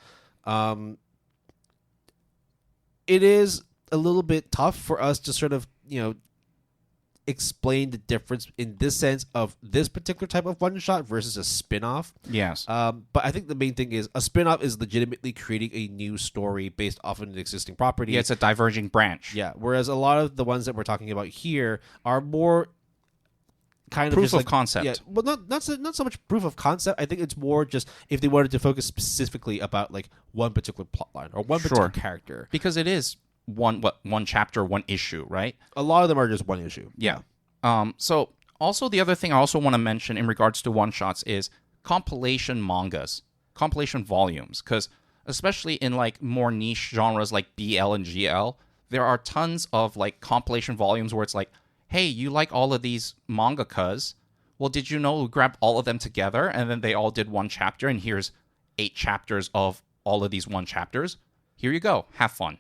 It is a little bit tough for us to sort of, you know, explain the difference in this sense of this particular type of one shot versus a spin-off. Yes. But I think the main thing is a spin-off is legitimately creating a new story based off of an existing property. Yeah, it's a diverging branch. Yeah, whereas a lot of the ones that we're talking about here are more kind of proof just of like, concept. Yeah, well, not so much proof of concept. I think it's more just if they wanted to focus specifically about like one particular plotline or one particular character, because it is one chapter, one issue, right? A lot of them are just one issue. Yeah. So also the other thing I also want to mention in regards to one shots is compilation mangas, compilation volumes, because especially in like more niche genres like BL and GL, there are tons of like compilation volumes where it's like, hey, you like all of these mangakas? Well, did you know we grabbed all of them together and then they all did one chapter, and here's 8 chapters of all of these one chapters. Here you go. Have fun.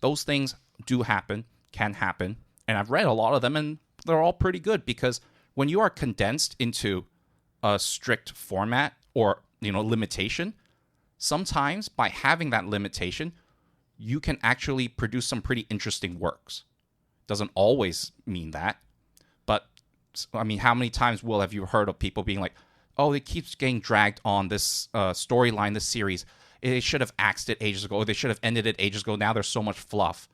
Those things do happen, can happen, and I've read a lot of them, and they're all pretty good because when you are condensed into a strict format or, you know, limitation, sometimes by having that limitation, you can actually produce some pretty interesting works. Doesn't always mean that, but I mean, how many times have you heard of people being like, oh, it keeps getting dragged on this storyline, this series. They should have axed it ages ago, or they should have ended it ages ago. Now there's so much fluff.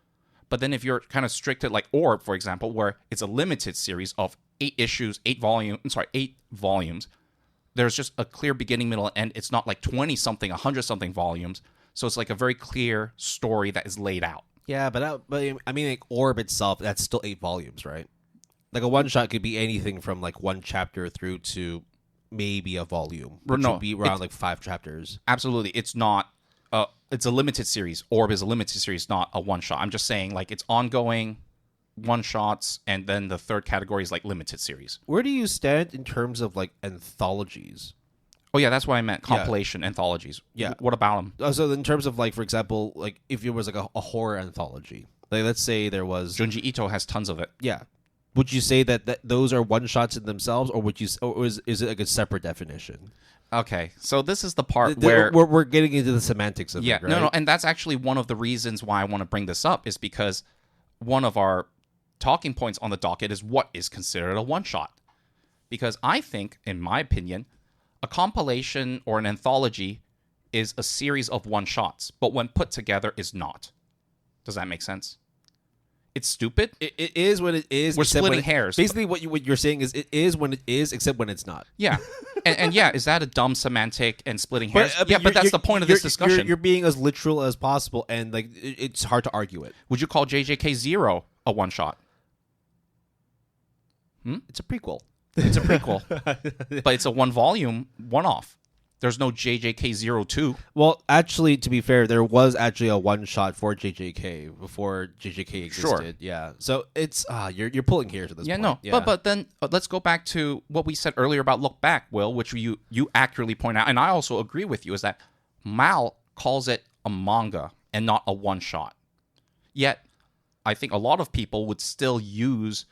But then if you're kind of strict at like Orb, for example, where it's a limited series of 8 issues, 8 volumes, there's just a clear beginning, middle, and end. It's not like 20-something, 100-something volumes. So it's like a very clear story that is laid out. Yeah, but I mean, like Orb itself, that's still 8 volumes, right? Like a one-shot could be anything from like one chapter through to maybe a volume, which would be around like 5 chapters. Absolutely. It's not... it's a limited series. Orb is a limited series, not a one-shot. I'm just saying, like, it's ongoing one-shots, and then the third category is, like, limited series. Where do you stand in terms of, like, anthologies? Oh, yeah, that's what I meant. Compilation anthologies. Yeah. What about them? So in terms of, like, for example, like, if it was, like, a horror anthology. Like, let's say there was... Junji Ito has tons of it. Yeah. Would you say that those are one-shots in themselves, or is it, like, a separate definition? Okay, so this is the part where... We're getting into the semantics of it, right? No, and that's actually one of the reasons why I want to bring this up, is because one of our talking points on the docket is what is considered a one-shot. Because I think, in my opinion, a compilation or an anthology is a series of one-shots, but when put together is not. Does that make sense? It's stupid. It is what it is. We're splitting hairs. Basically, what you're saying is it is when it is, except when it's not. Yeah. and yeah, is that a dumb semantic and splitting hairs? But that's the point of this discussion. You're being as literal as possible, and like it's hard to argue it. Would you call JJK 0 a one-shot? It's a prequel. It's a prequel. But it's a one-volume, one-off. There's no JJK 02. Well, actually, to be fair, there was actually a one-shot for JJK before JJK existed. Sure. Yeah. So it's you're pulling hairs at this point. No. Yeah. But then let's go back to what we said earlier about Look Back, Will, which you accurately point out, and I also agree with you, is that Mal calls it a manga and not a one-shot. Yet, I think a lot of people would still use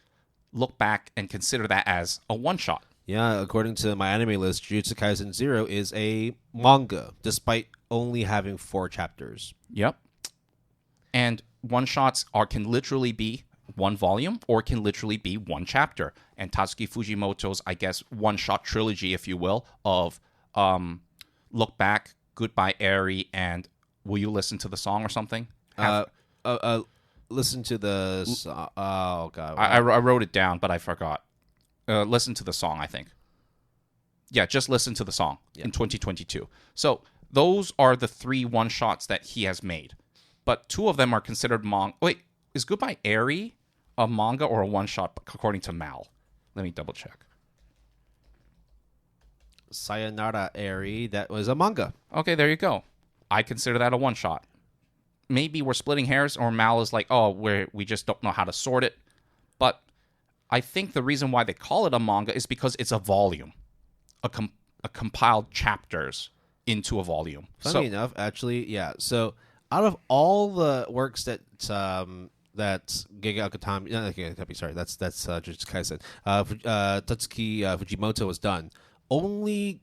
Look Back and consider that as a one-shot. Yeah, according to my anime list, Jujutsu Kaisen 0 is a manga, despite only having 4 chapters. Yep. And one-shots can literally be one volume or can literally be one chapter. And Tatsuki Fujimoto's, I guess, one-shot trilogy, if you will, of Look Back, Goodbye Eri, and Will You Listen to the Song or something? Listen to the... oh, God. I wrote it down, but I forgot. Listen to the song, I think. Yeah, just listen to the song in 2022. So those are the 3 one-shots that he has made. But 2 of them are considered manga. Wait, is Goodbye Eri a manga or a one-shot according to Mal? Let me double check. Sayonara Eri, that was a manga. Okay, there you go. I consider that a one-shot. Maybe we're splitting hairs, or Mal is like, oh, we just don't know how to sort it. But I think the reason why they call it a manga is because it's a volume, a compiled chapters into a volume. Funny enough, actually, yeah. So out of all the works that Gege Akutami, sorry, that's Jujutsu Kaisen, Tatsuki Fujimoto has done, only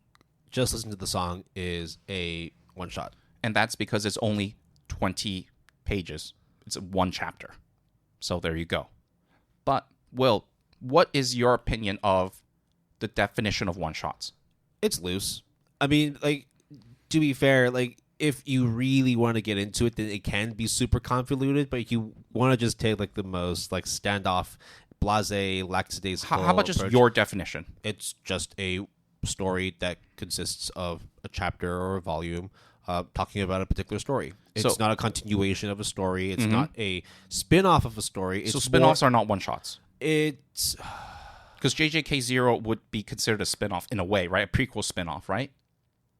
Just Listen to the Song is a one shot, and that's because it's only 20 pages. It's one chapter. So there you go. But Will, what is your opinion of the definition of one-shots? It's loose. I mean, like, to be fair, like, if you really want to get into it, then it can be super convoluted, but if you want to just take, like, the most, like, standoff, blasé, lackadaisical How about just approach, your definition? It's just a story that consists of a chapter or a volume talking about a particular story. It's not a continuation of a story. It's not a spin-off of a story. It's so spin-offs are not one-shots? It's... Because JJK 0 would be considered a spin-off in a way, right? A prequel spin-off, right?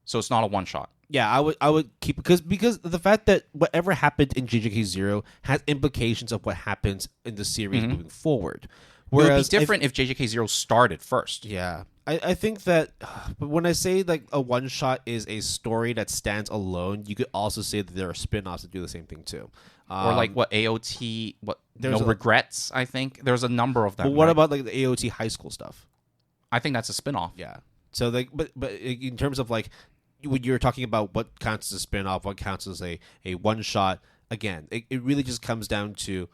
So it's not a one-shot. Yeah, I would keep... Because the fact that whatever happened in JJK 0 has implications of what happens in the series moving forward. Whereas it would be different if JJK 0 started first. Yeah. I think that... But when I say like a one-shot is a story that stands alone, you could also say that there are spin-offs that do the same thing too. Or like what AOT, regrets, I think. There's a number of them. But what about like the AOT high school stuff? I think that's a spin-off. Yeah. So like, but in terms of like, when you're talking about what counts as a spin-off, what counts as a one-shot, again, it really just comes down to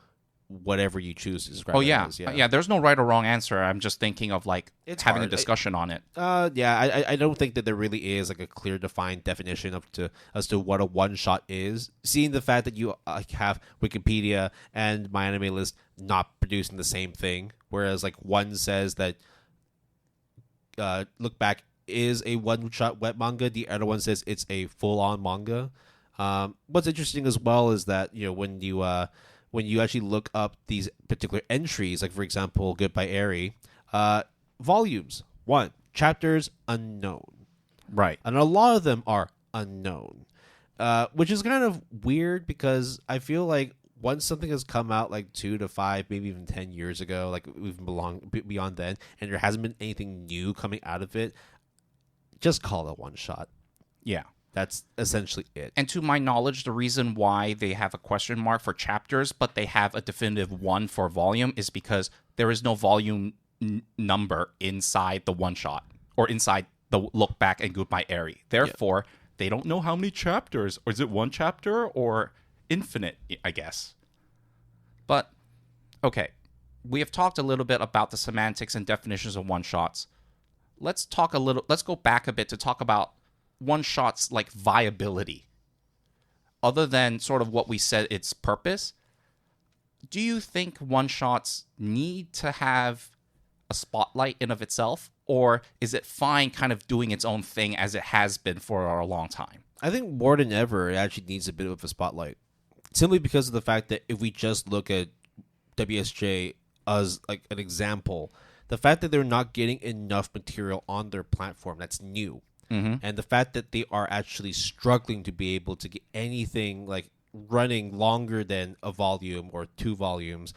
whatever you choose to describe it as. Yeah, there's no right or wrong answer. I'm just thinking of like having a discussion on it. I don't think that there really is like a clear defined definition as to what a one shot is. Seeing the fact that you have Wikipedia and my anime list not producing the same thing, whereas like one says that Look Back is a one shot web manga, the other one says it's a full on manga. What's interesting as well is that when you actually look up these particular entries, like for example, Goodbye Eri, volumes, 1, chapters, unknown. Right. And a lot of them are unknown, which is kind of weird because I feel like once something has come out like 2 to 5, maybe even 10 years ago, like even beyond then, and there hasn't been anything new coming out of it, just call it one shot. Yeah. That's essentially it. And to my knowledge, the reason why they have a question mark for chapters, but they have a definitive 1 for volume is because there is no volume number inside the one shot or inside the Look Back and Goodbye Eri. Therefore, they don't know how many chapters. Or is it 1 chapter or infinite, I guess? But, okay. We have talked a little bit about the semantics and definitions of one-shots. Let's go back a bit to talk about one-shots like viability. Other than sort of what we said its purpose, do you think one-shots need to have a spotlight in of itself, or is it fine kind of doing its own thing as it has been for a long time? I think more than ever, it actually needs a bit of a spotlight. Simply because of the fact that if we just look at WSJ as like an example, the fact that they're not getting enough material on their platform that's new, and the fact that they are actually struggling to be able to get anything like running longer than a volume or 2 volumes,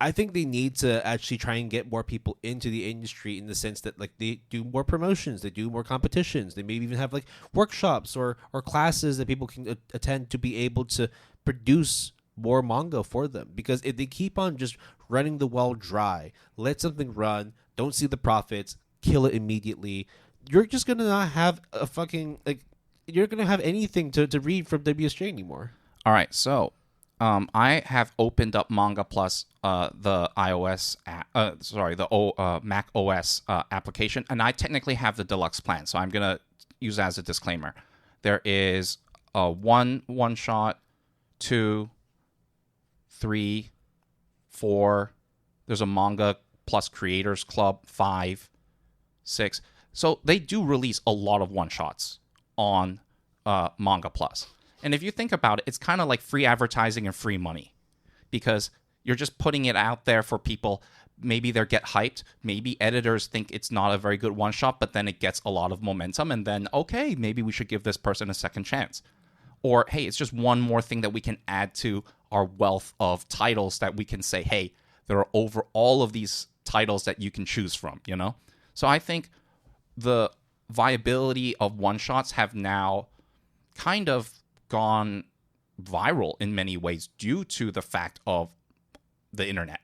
I think they need to actually try and get more people into the industry in the sense that like they do more promotions, they do more competitions, they maybe even have like workshops or classes that people can attend to be able to produce more manga for them. Because if they keep on just running the well dry, let something run, don't see the profits, kill it immediately, you're just gonna not have a fucking like you're gonna have anything to read from WSJ anymore. All right, so I have opened up Manga Plus, the iOS, the Mac OS application, and I technically have the deluxe plan, so I'm gonna use that as a disclaimer. There is one shot, 2, 3, 4. There's a Manga Plus Creators Club, 5, 6. So they do release a lot of one-shots on Manga Plus. And if you think about it, it's kind of like free advertising and free money, because you're just putting it out there for people. Maybe they get hyped. Maybe editors think it's not a very good one-shot, but then it gets a lot of momentum. And then, okay, maybe we should give this person a second chance. Or, hey, it's just one more thing that we can add to our wealth of titles that we can say, hey, there are over all of these titles that you can choose from, you know? So I think the viability of one-shots have now kind of gone viral in many ways due to the fact of the internet.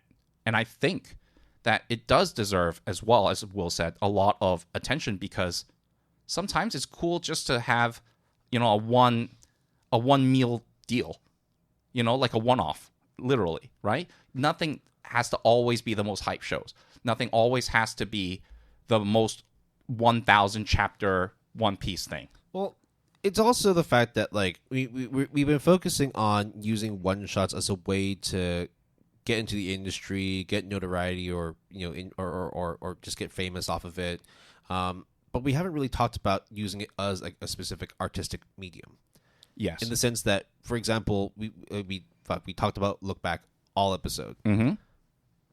And I think that it does deserve, as well, as Will said, a lot of attention, because sometimes it's cool just to have, you know, a one meal deal, you know, like a one-off, literally, right? Nothing has to always be the most hype shows. Nothing always has to be the most 1,000 chapter One Piece thing. Well, it's also the fact that like we've been focusing on using one shots as a way to get into the industry, get notoriety, or you know, or just get famous off of it. But we haven't really talked about using it as like a specific artistic medium. Yes, in the sense that, for example, we talked about Look Back all episode. Mm-hmm.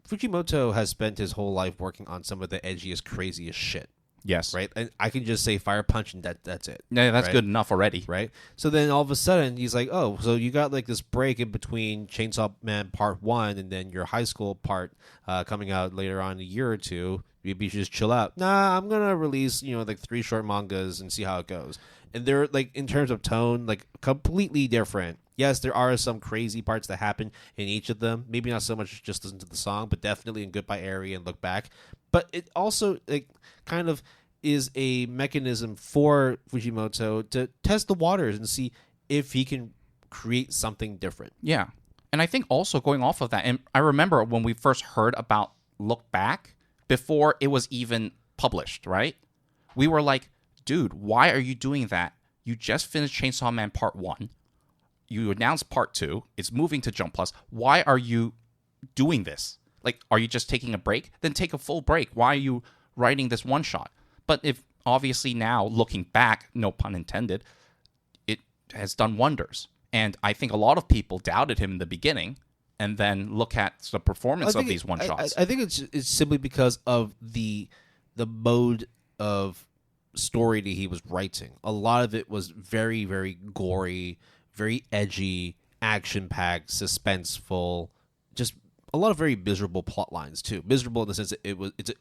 Fujimoto has spent his whole life working on some of the edgiest, craziest shit. Yes. Right? And I can just say Fire Punch and that's it. Yeah, that's right? good enough already. Right? So then all of a sudden he's like, oh, so you got like this break in between Chainsaw Man Part 1 and then your high school part coming out later on in a year or two. Maybe you should just chill out. Nah, I'm going to release, you know, like 3 short mangas and see how it goes. And they're like, in terms of tone, like completely different. Yes, there are some crazy parts that happen in each of them. Maybe not so much just listen to the song, but definitely in Goodbye Area and Look Back. But it also like kind of is a mechanism for Fujimoto to test the waters and see if he can create something different. Yeah. And I think also going off of that, and I remember when we first heard about Look Back, before it was even published, right? We were like, dude, why are you doing that? You just finished Chainsaw Man Part 1. You announced Part 2. It's moving to Jump Plus. Why are you doing this? Like, are you just taking a break? Then take a full break. Why are you writing this one shot? But if obviously now, looking back, no pun intended, it has done wonders. And I think a lot of people doubted him in the beginning, and then look at the performance of these one shots. I think it's simply because of the mode of story that he was writing. A lot of it was very, very gory, very edgy, action-packed, suspenseful, just a lot of very miserable plot lines too. Miserable in the sense that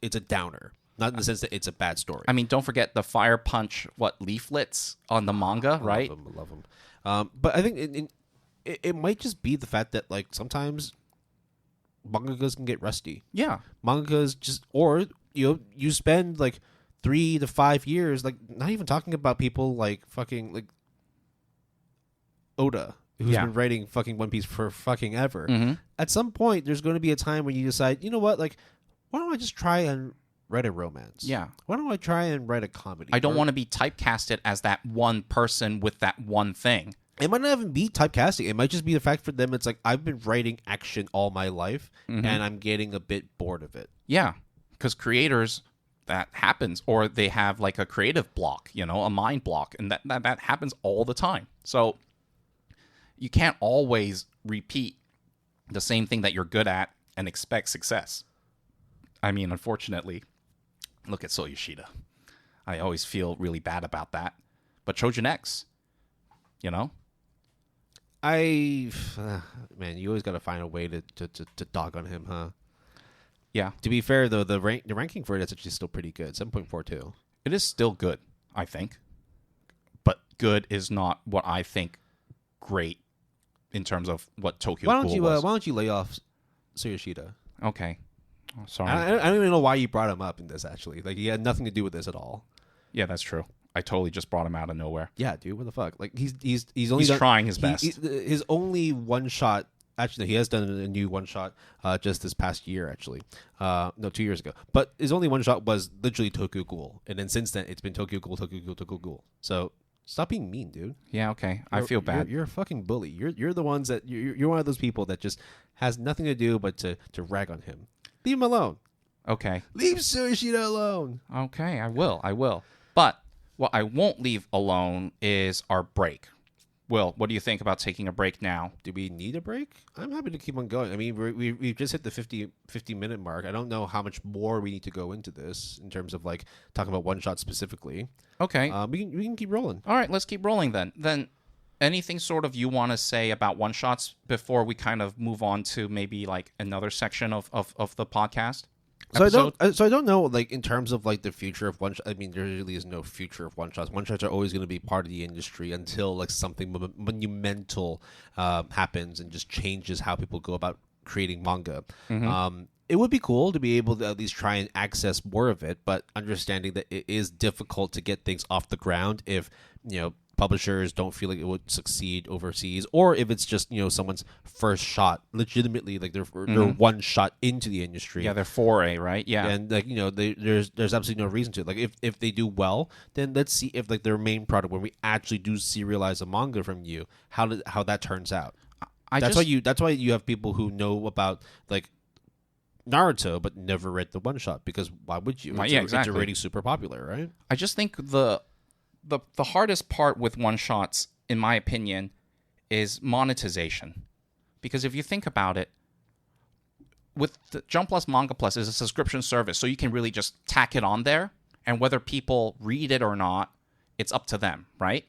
it's a downer, not in the sense that it's a bad story. I mean, don't forget the Fire Punch leaflets on the manga, right? I love them. But I think it might just be the fact that like sometimes mangakas can get rusty. Yeah, mangakas just, or you spend like 3 to 5 years, like not even talking about people like fucking like Oda, who's been writing fucking One Piece for fucking ever. Mm-hmm. At some point, there's going to be a time when you decide, you know what, like, why don't I just try and write a romance? Yeah. Why don't I try and write a comedy? I don't want to be typecasted as that one person with that one thing. It might not even be typecasting. It might just be the fact for them. It's like I've been writing action all my life, and I'm getting a bit bored of it. Yeah, because creators, that happens, or they have like a creative block, a mind block, and that happens all the time. So you can't always repeat the same thing that you're good at and expect success. I mean, unfortunately, look at Soul Yoshida. I always feel really bad about that. But Trojan X, man, you always got to find a way to dog on him, huh? Yeah. To be fair, though, the ranking for it is actually still pretty good, 7.42. It is still good, I think. But good is not what I think great in terms of what Tokyo Ghoul was. Why don't you lay off Yoshida? Okay. Oh, sorry. I don't even know why you brought him up in this, actually. Like, he had nothing to do with this at all. Yeah, that's true. I totally just brought him out of nowhere. Yeah, dude, what the fuck? Like, he's trying his best. His only one shot. Actually, he has done a new one shot just this past year, actually. No, 2 years ago. But his only one shot was literally Tokyo Ghoul, and then since then it's been Tokyo Ghoul, Tokyo Ghoul, Tokyo Ghoul. So stop being mean, dude. Yeah, okay. I feel bad. You're a fucking bully. You're the ones that you're one of those people that just has nothing to do but to rag on him. Leave him alone. Okay. Leave Yoshida alone. Okay, I will. But what I won't leave alone is our break. Will, what do you think about taking a break now? Do we need a break? I'm happy to keep on going. I mean, we've just hit the 50-minute mark. I don't know how much more we need to go into this in terms of like talking about one shot specifically. Okay. We can keep rolling. All right, let's keep rolling then. Then anything sort of you want to say about one shots before we kind of move on to maybe like another section of the podcast? So I don't know, like, in terms of like the future of one shot. I mean, there really is no future of one shots. One shots are always going to be part of the industry until like something monumental happens and just changes how people go about creating manga. It would be cool to be able to at least try and access more of it, but understanding that it is difficult to get things off the ground if publishers don't feel like it would succeed overseas, or if it's just someone's first shot, legitimately, like their one shot into the industry. Yeah, their foray, right? Yeah, and like there's absolutely no reason to. Like if they do well, then let's see if like their main product, when we actually do serialize a manga from you, how that turns out. That's why you have people who know about like Naruto but never read the one shot, because why would you? Exactly. It's already super popular, right? I just think the hardest part with one shots, in my opinion, is monetization. Because if you think about it, with the Jump Plus Manga Plus is a subscription service, so you can really just tack it on there, and whether people read it or not, it's up to them, right?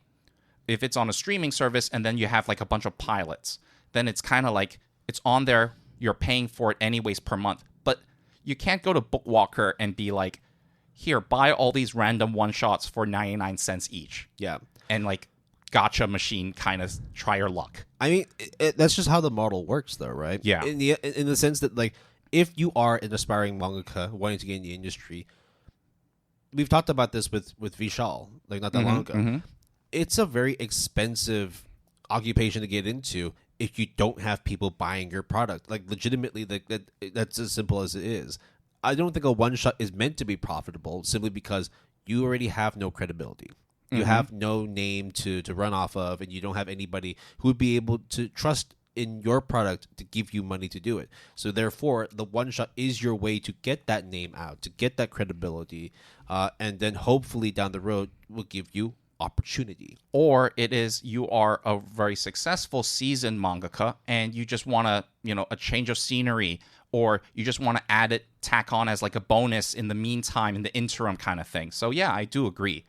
If it's on a streaming service and then you have like a bunch of pilots, then it's kind of like it's on there, you're paying for it anyways per month. But you can't go to Bookwalker and be like, here, buy all these random one-shots for 99 cents each. Yeah. And, like, gotcha machine kind of try your luck. I mean, that's just how the model works, though, right? Yeah. In the sense that, like, if you are an aspiring mangaka wanting to get in the industry, we've talked about this with Vishal, like, not that long ago. It's a very expensive occupation to get into if you don't have people buying your product. Like, legitimately, that's as simple as it is. I don't think a one-shot is meant to be profitable simply because you already have no credibility. You have no name to run off of, and you don't have anybody who would be able to trust in your product to give you money to do it. So therefore, the one-shot is your way to get that name out, to get that credibility, and then hopefully down the road will give you opportunity. Or it is you are a very successful seasoned mangaka and you just want to, a change of scenery, or you just want to tack on as like a bonus in the meantime, in the interim kind of thing. So yeah, I do agree.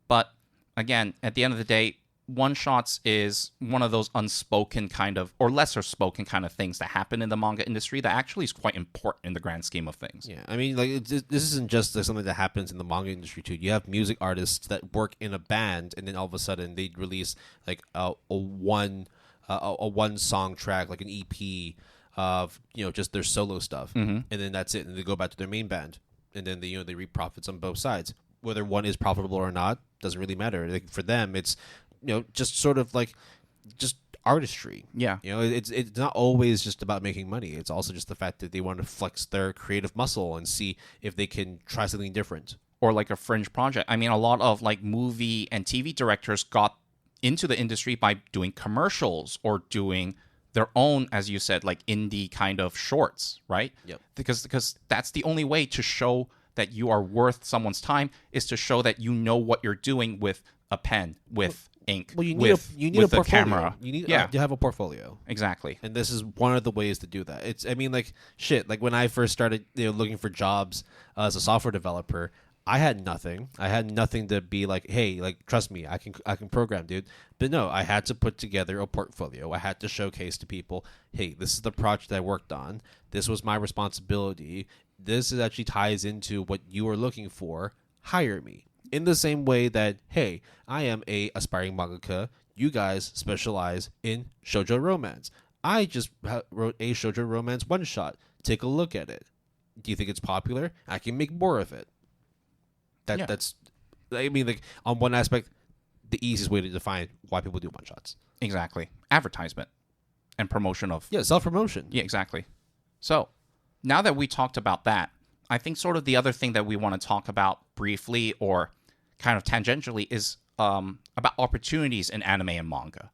But again, at the end of the day, one-shots is one of those unspoken kind of, or lesser spoken kind of things that happen in the manga industry that actually is quite important in the grand scheme of things. Yeah, I mean, like this isn't just something that happens in the manga industry too. You have music artists that work in a band, and then all of a sudden they release like a one song track, like an EP of just their solo stuff, and then that's it, and they go back to their main band, and then they reap profits on both sides. Whether one is profitable or not doesn't really matter. Like, for them, it's just sort of like just artistry. Yeah. It's not always just about making money. It's also just the fact that they want to flex their creative muscle and see if they can try something different. Or like a fringe project. I mean, a lot of like movie and TV directors got into the industry by doing commercials or doing their own, as you said, like indie kind of shorts, right? Yep. Because that's the only way to show that you are worth someone's time, is to show that you know what you're doing with a pen, with ink, Well, you need with a a camera. You need Yeah. to have a portfolio. Exactly. And this is one of the ways to do that. It's, I mean, like, shit, like when I first started, looking for jobs as a software developer, I had nothing. I had nothing to be like, hey, like, trust me, I can program, dude. But no, I had to put together a portfolio. I had to showcase to people, hey, this is the project I worked on. This was my responsibility. This actually ties into what you are looking for. Hire me. In the same way that, hey, I am a aspiring mangaka. You guys specialize in shoujo romance. I just wrote a shoujo romance one-shot. Take a look at it. Do you think it's popular? I can make more of it. That's, I mean, like, on one aspect, the easiest way to define why people do one-shots. Exactly. Advertisement and promotion of... Yeah, self-promotion. Yeah, exactly. So, now that we talked about that, I think sort of the other thing that we want to talk about briefly or kind of tangentially is about opportunities in anime and manga.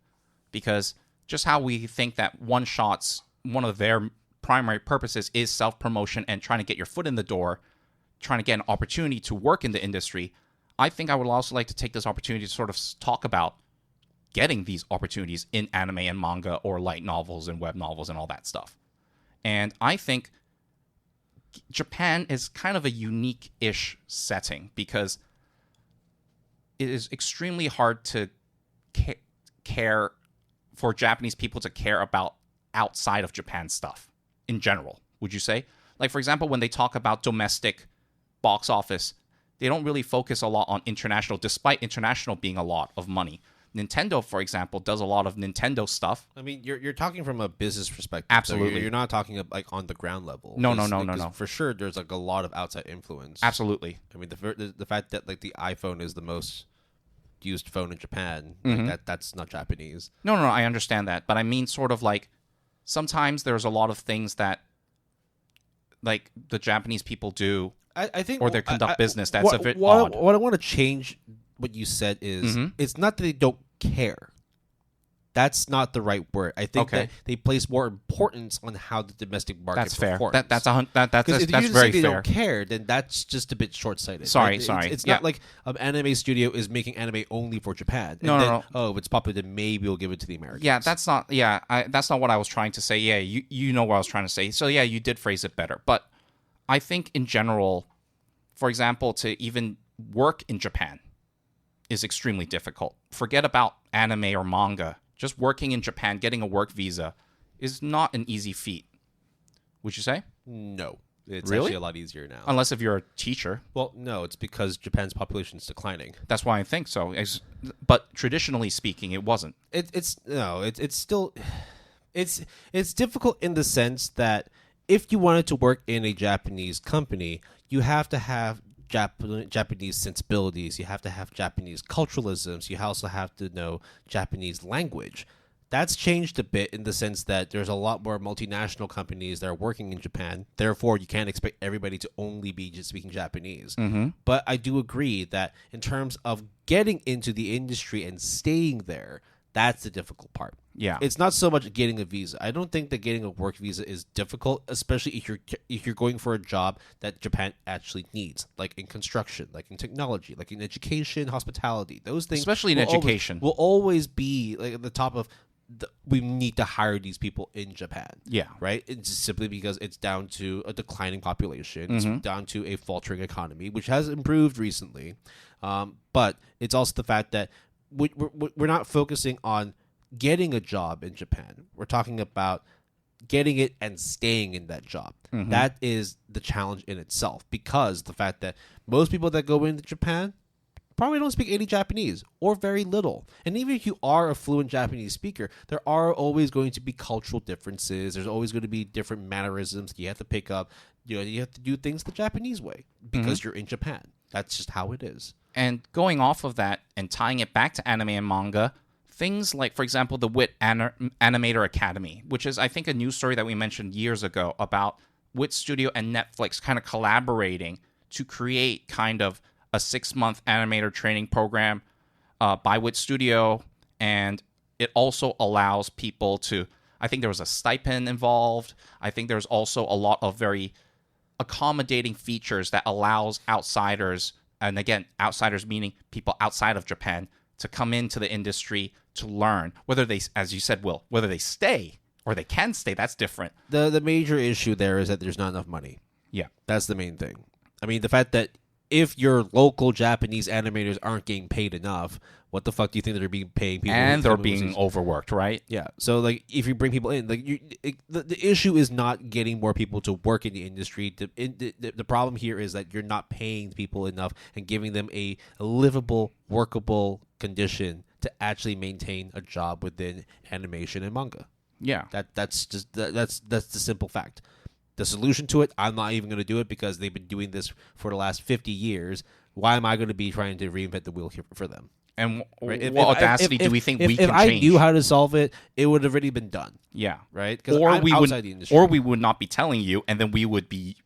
Because just how we think that one-shots, one of their primary purposes is self-promotion and trying to get your foot in the door, trying to get an opportunity to work in the industry, I think I would also like to take this opportunity to sort of talk about getting these opportunities in anime and manga or light novels and web novels and all that stuff. And I think Japan is kind of a unique-ish setting because it is extremely hard to care for Japanese people to care about outside of Japan stuff in general, would you say? Like, for example, when they talk about domestic box office, they don't really focus a lot on international, despite international being a lot of money. Nintendo, for example, does a lot of Nintendo stuff. I mean, you're talking from a business perspective. Absolutely. So you're not talking like on the ground level. No. For sure, there's like a lot of outside influence. Absolutely. I mean, the fact that like the iPhone is the most used phone in Japan, that's not Japanese. No, I understand that. But I mean sort of like sometimes there's a lot of things that like the Japanese people do I think, or they conduct business that's a bit odd. What I want to change what you said is it's not that they don't care. That's not the right word. I think that they place more importance on how the domestic market That's fair. performs. That's very say they fair. don't care, then that's just a bit short-sighted. Sorry. It's not like an anime studio is making anime only for Japan. No. Oh, if it's popular, then maybe we'll give it to the Americans. Yeah, that's not what I was trying to say. Yeah, you know what I was trying to say. So yeah, you did phrase it better. But I think in general, for example, to even work in Japan is extremely difficult. Forget about anime or manga. Just working in Japan, getting a work visa, is not an easy feat. Would you say? No. It's really actually a lot easier now. Unless if you're a teacher. Well, no, it's because Japan's population is declining. That's why I think so. But traditionally speaking, it wasn't. It's still it's difficult in the sense that if you wanted to work in a Japanese company, you have to have Japanese sensibilities. You have to have Japanese culturalisms. You also have to know Japanese language. That's changed a bit in the sense that there's a lot more multinational companies that are working in Japan. Therefore, you can't expect everybody to only be just speaking Japanese. But I do agree that in terms of getting into the industry and staying there, that's the difficult part. Yeah. It's not so much getting a visa. I don't think that getting a work visa is difficult, especially if you're going for a job that Japan actually needs, like in construction, like in technology, like in education, hospitality. Those things, especially in education, will always be like at the top of we need to hire these people in Japan. Yeah. Right? It's simply because it's down to a declining population. It's down to a faltering economy, which has improved recently. But it's also the fact that we're not focusing on getting a job in Japan. We're talking about getting it and staying in that job. That is the challenge in itself, because the fact that most people that go into Japan probably don't speak any Japanese or very little. And even if you are a fluent Japanese speaker, there are always going to be cultural differences. There's always going to be different mannerisms you have to pick up. You have to do things the Japanese way because you're in Japan. That's just how it is. And going off of that and tying it back to anime and manga, things like, for example, the WIT Animator Academy, which is, I think, a news story that we mentioned years ago about WIT Studio and Netflix kind of collaborating to create kind of a 6-month animator training program by WIT Studio And it also allows people to, I think there was a stipend involved. I think there's also a lot of very accommodating features that allows outsiders, and again, outsiders meaning people outside of Japan, to come into the industry to learn. Whether they, as you said, Will, whether they stay or they can stay, that's different. The major issue there is that there's not enough money. Yeah. That's the main thing. I mean, the fact that if your local Japanese animators aren't getting paid enough, what the fuck do you think they're being paid? And they're being overworked, right? Yeah. So, like, if you bring people in, like, the issue is not getting more people to work in the industry. The problem here is that you're not paying people enough and giving them a livable, workable condition to actually maintain a job within animation and manga. Yeah. That's the simple fact. The solution to it, I'm not even going to do it because they've been doing this for the last 50 years. Why am I going to be trying to reinvent the wheel here for them? And what audacity do we think we can change? If I knew how to solve it, it would have already been done. Yeah. Right? Or we would not be telling you, and then we would be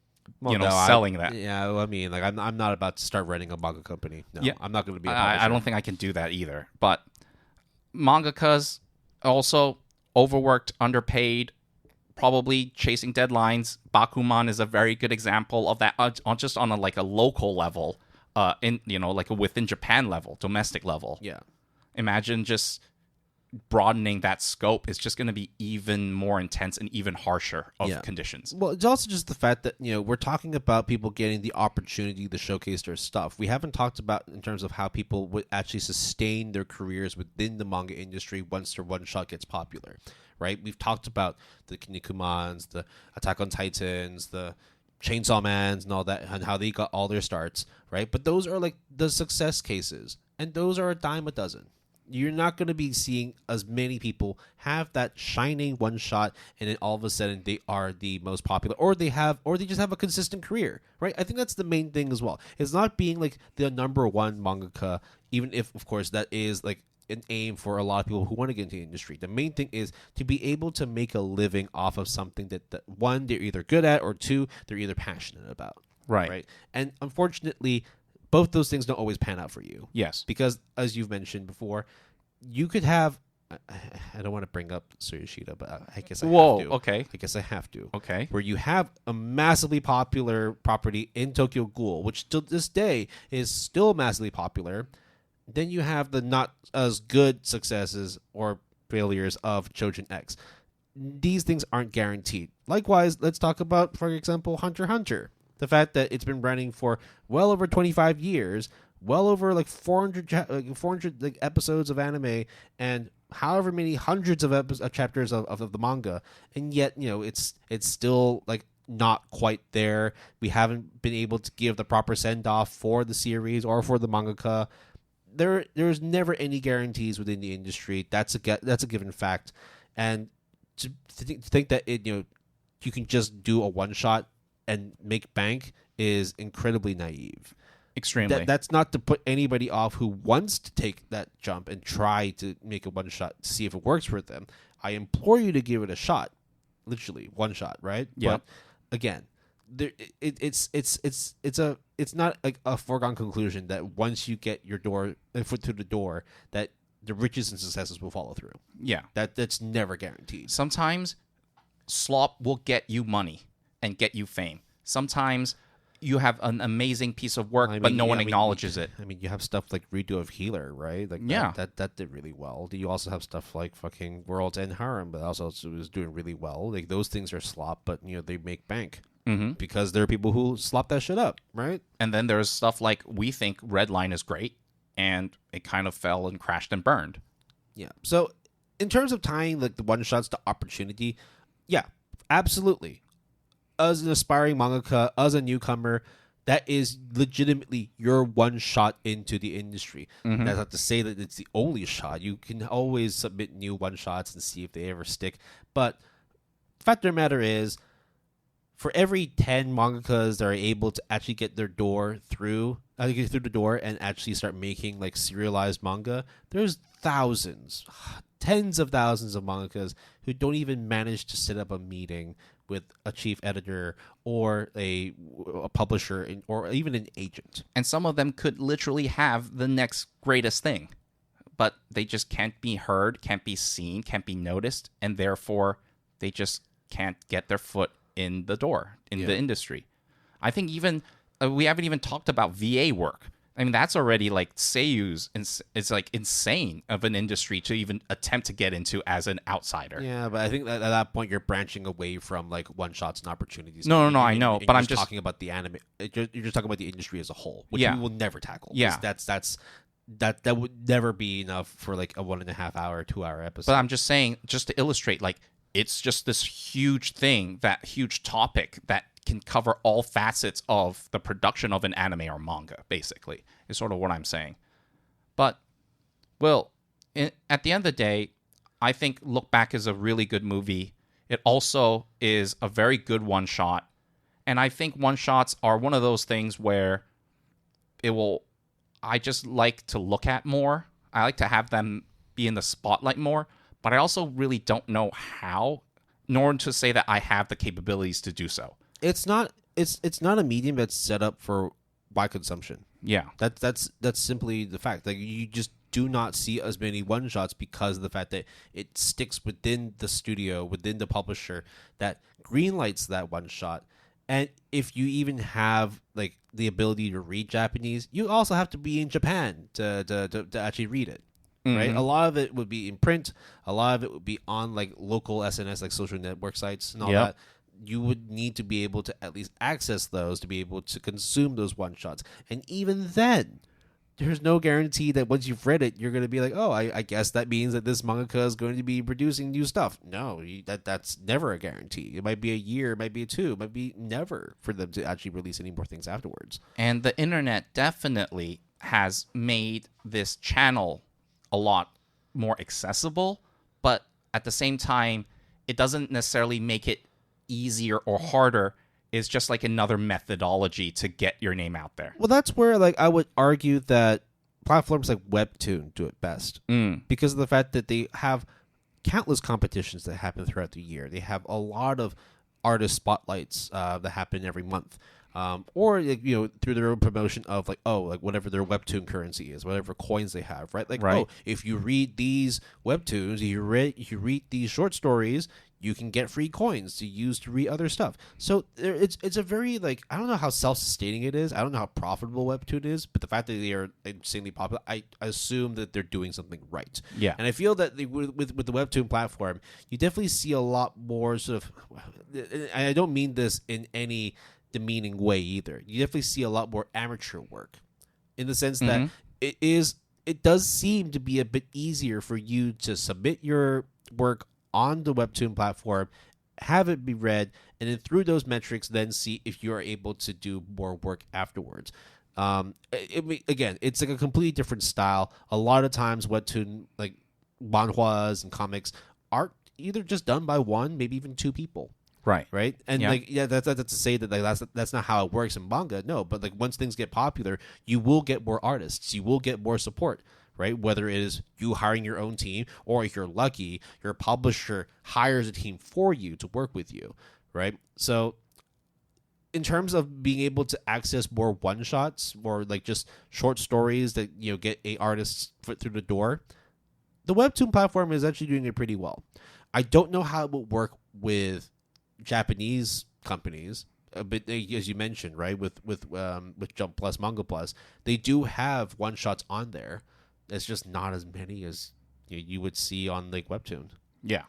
selling that. Yeah, well, I mean, like, I'm not about to start running a manga company. No, yeah. I'm not going to be a I don't think I can do that either. But mangakas also overworked, underpaid, probably chasing deadlines. Bakuman is a very good example of that, just on a local level, within Japan level, domestic level. Yeah. Imagine just broadening that scope is just going to be even more intense and even harsher of conditions. Well, it's also just the fact that, we're talking about people getting the opportunity to showcase their stuff. We haven't talked about in terms of how people would actually sustain their careers within the manga industry once their one shot gets popular, right? We've talked about the Kinnikumans, the Attack on Titans, the Chainsaw Mans and all that, and how they got all their starts, right? But those are like the success cases, and those are a dime a dozen. You're not going to be seeing as many people have that shining one shot, and then all of a sudden they are the most popular, or they just have a consistent career, right? I think that's the main thing as well. It's not being like the number one mangaka, even if, of course, that is like an aim for a lot of people who want to get into the industry. The main thing is to be able to make a living off of something that one, they're either good at, or two, they're either passionate about. Right. And unfortunately, both those things don't always pan out for you. Yes. Because, as you've mentioned before, you could have... I don't want to bring up Tsuyoshida, but I guess I have to. Okay. I guess I have to. Okay. Where you have a massively popular property in Tokyo Ghoul, which to this day is still massively popular. Then you have the not as good successes or failures of Chojin X. These things aren't guaranteed. Likewise, let's talk about, for example, Hunter x Hunter. The fact that it's been running for well over 25 years, well over like 400 like episodes of anime, and however many hundreds of chapters of the manga, and yet it's still like not quite there. We haven't been able to give the proper send off for the series or for the mangaka. There's never any guarantees within the industry. That's a given fact, and to think that you can just do a one shot and make bank is incredibly naive. Extremely. That's not to put anybody off who wants to take that jump and try to make a one shot to see if it works for them. I implore you to give it a shot, literally one shot, right? Yeah. But again, it's not like a foregone conclusion that once you get your foot through the door, that the riches and successes will follow through. Yeah. That's never guaranteed. Sometimes slop will get you money and get you fame. Sometimes you have an amazing piece of work, but no one acknowledges it. I mean, you have stuff like Redo of Healer, right? Like that did really well. You also have stuff like fucking World's End Harem, but also was doing really well. Like those things are slop, but they make bank. Mm-hmm. Because there are people who slop that shit up, right? And then there's stuff like we think Redline is great, and it kind of fell and crashed and burned. Yeah. So in terms of tying like the one shots to opportunity, yeah, absolutely. As an aspiring mangaka, as a newcomer, that is legitimately your one shot into the industry. Mm-hmm. That's not to say that it's the only shot. You can always submit new one shots and see if they ever stick. But the fact of the matter is, for every 10 mangakas that are able to actually get their door through the door and actually start making like serialized manga, there's thousands, tens of thousands of mangakas who don't even manage to set up a meeting with a chief editor or a publisher or even an agent. And some of them could literally have the next greatest thing. but they just can't be heard, can't be seen, can't be noticed, and therefore they just can't get their foot in the door in the industry. I think even we haven't even talked about VA work. I mean, that's already like seiyus. It's like insane of an industry to even attempt to get into as an outsider. Yeah, but I think that at that point you're branching away from like one shots and opportunities. No, I know, but I'm just talking about the anime. You're just talking about the industry as a whole, which we will never tackle. Yeah, that would never be enough for like a 1.5 hour, 2 hour episode. But I'm just saying, just to illustrate, like it's just this huge thing, that huge topic that can cover all facets of the production of an anime or manga, basically, is sort of what I'm saying. But, well, at the end of the day, I think Look Back is a really good movie. It also is a very good one-shot. And I think one-shots are one of those things where I just like to look at more. I like to have them be in the spotlight more. But I also really don't know how, nor to say that I have the capabilities to do so. It's not a medium that's set up for wide consumption. Yeah. That's simply the fact. Like, you just do not see as many one shots because of the fact that it sticks within the studio, within the publisher that greenlights that one shot. And if you even have like the ability to read Japanese, you also have to be in Japan to actually read it. Right? A lot of it would be in print. A lot of it would be on like local SNS, like social network sites and all that. You would need to be able to at least access those to be able to consume those one shots. And even then, there's no guarantee that once you've read it, you're going to be like, oh, I guess that means that this mangaka is going to be producing new stuff. No, that's never a guarantee. It might be a year, it might be 2, it might be never for them to actually release any more things afterwards. And the internet definitely has made this channel a lot more accessible, but at the same time, it doesn't necessarily make it easier or harder. Is just like another methodology to get your name out there. Well, that's where like I would argue that platforms like Webtoon do it best because of the fact that they have countless competitions that happen throughout the year. They have a lot of artist spotlights that happen every month, or through their own promotion of like whatever their Webtoon currency is, whatever coins they have, right? Like if you read these Webtoons, you read these short stories, you can get free coins to use to read other stuff. So it's a very like, I don't know how self-sustaining it is. I don't know how profitable Webtoon is, but the fact that they are insanely popular, I assume that they're doing something right. Yeah. And I feel that with the Webtoon platform, you definitely see a lot more sort of, and I don't mean this in any demeaning way either. You definitely see a lot more amateur work in the sense that it does seem to be a bit easier for you to submit your work on the Webtoon platform, have it be read, and then through those metrics, then see if you are able to do more work afterwards. Again, it's like a completely different style. A lot of times, Webtoon, like manhwas and comics, are either just done by one, maybe even 2 people. Right. And that's to say that like that's not how it works in manga. No, but like once things get popular, you will get more artists, you will get more support. Right? Whether it is you hiring your own team, or if you're lucky, your publisher hires a team for you to work with you, right? So in terms of being able to access more one-shots, or like just short stories that, get a artist's foot through the door, the Webtoon platform is actually doing it pretty well. I don't know how it would work with Japanese companies, but as you mentioned, right, with Jump Plus, Manga Plus, they do have one-shots on there. It's just not as many as you would see on like Webtoon. Yeah,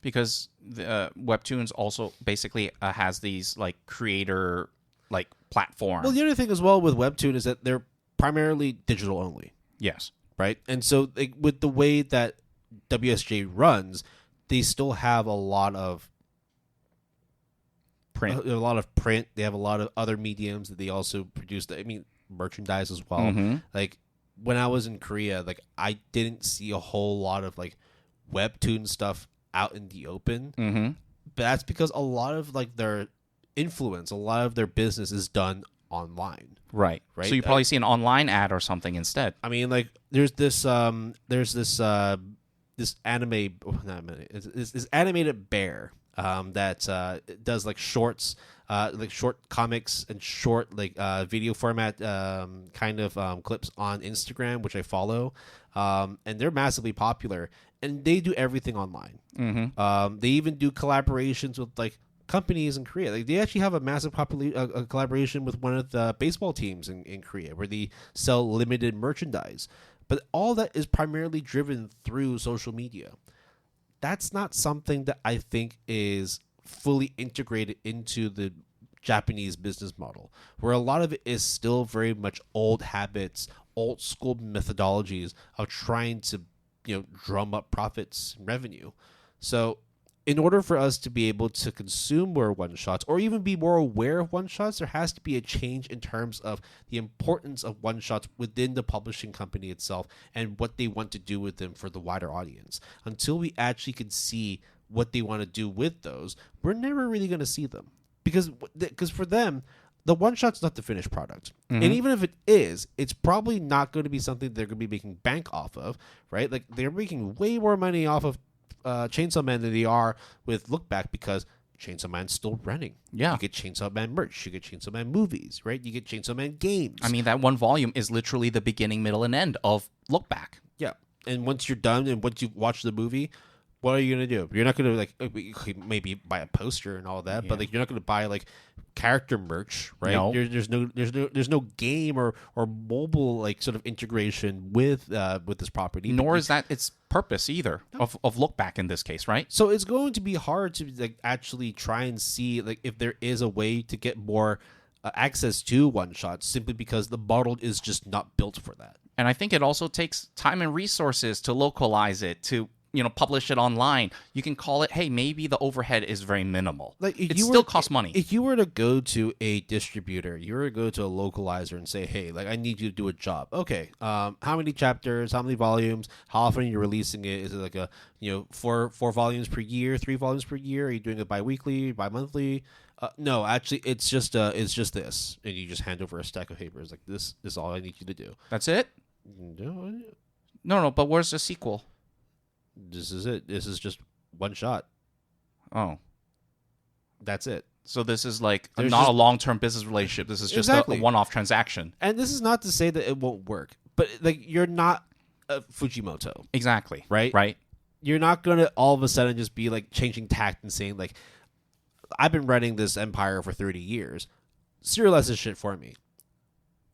because the Webtoons also basically has these like creator like platform. Well, the other thing as well with Webtoon is that they're primarily digital only. Yes. Right, and so with the way that WSJ runs, they still have a lot of print. A lot of print. They have a lot of other mediums that they also produce. I mean, merchandise as well. Like, when I was in Korea, like I didn't see a whole lot of like Webtoon stuff out in the open. But that's because a lot of like their influence, a lot of their business is done online. Right. So you probably see an online ad or something instead. I mean, like there's this anime, this animated bear that does like shorts, like short comics and short like video format kind of clips on Instagram, which I follow. and they're massively popular, and they do everything online. Mm-hmm. They even do collaborations with like companies in Korea. Like they actually have a massive collaboration with one of the baseball teams in Korea where they sell limited merchandise. But all that is primarily driven through social media. That's not something that I think is fully integrated into the Japanese business model, where a lot of it is still very much old habits, old school methodologies of trying to, drum up profits and revenue. So in order for us to be able to consume more one-shots or even be more aware of one-shots, there has to be a change in terms of the importance of one-shots within the publishing company itself and what they want to do with them for the wider audience. Until we actually can see what they want to do with those, we're never really going to see them. Because for them, the one-shot's not the finished product. Mm-hmm. And even if it is, it's probably not going to be something they're going to be making bank off of, right? Like, they're making way more money off of Chainsaw Man than they are with Look Back because Chainsaw Man's still running. Yeah. You get Chainsaw Man merch. You get Chainsaw Man movies, right? You get Chainsaw Man games. I mean, that one volume is literally the beginning, middle, and end of Look Back. Yeah. And once you're done and once you watch the movie, what are you going to do? You're not going to, maybe buy a poster and all that, but, you're not going to buy, character merch, right? No. There's no game or mobile, sort of integration with this property. Nor is that its purpose either, of Look Back in this case, right? So it's going to be hard to, actually try and see, if there is a way to get more access to one-shots simply because the model is just not built for that. And I think it also takes time and resources to localize it, to publish it online. You can call it, hey, maybe the overhead is very minimal. It still costs money. If you were to go to a distributor, you were to go to a localizer and say, hey, I need you to do a job. Okay, how many chapters, how many volumes, how often are you releasing it? Is it four volumes per year, 3 volumes per year? Are you doing it bi-weekly, bi-monthly? No, actually, it's just this. And you just hand over a stack of papers. This is all I need you to do. That's it? No, but where's the sequel? This is it. This is just one shot. Oh. That's it. So this is not a long-term business relationship. This is just a one-off transaction. And this is not to say that it won't work. But you're not Fujimoto. Exactly. Right? Right. You're not going to all of a sudden just be changing tact and saying I've been running this empire for 30 years. Serialize this shit for me.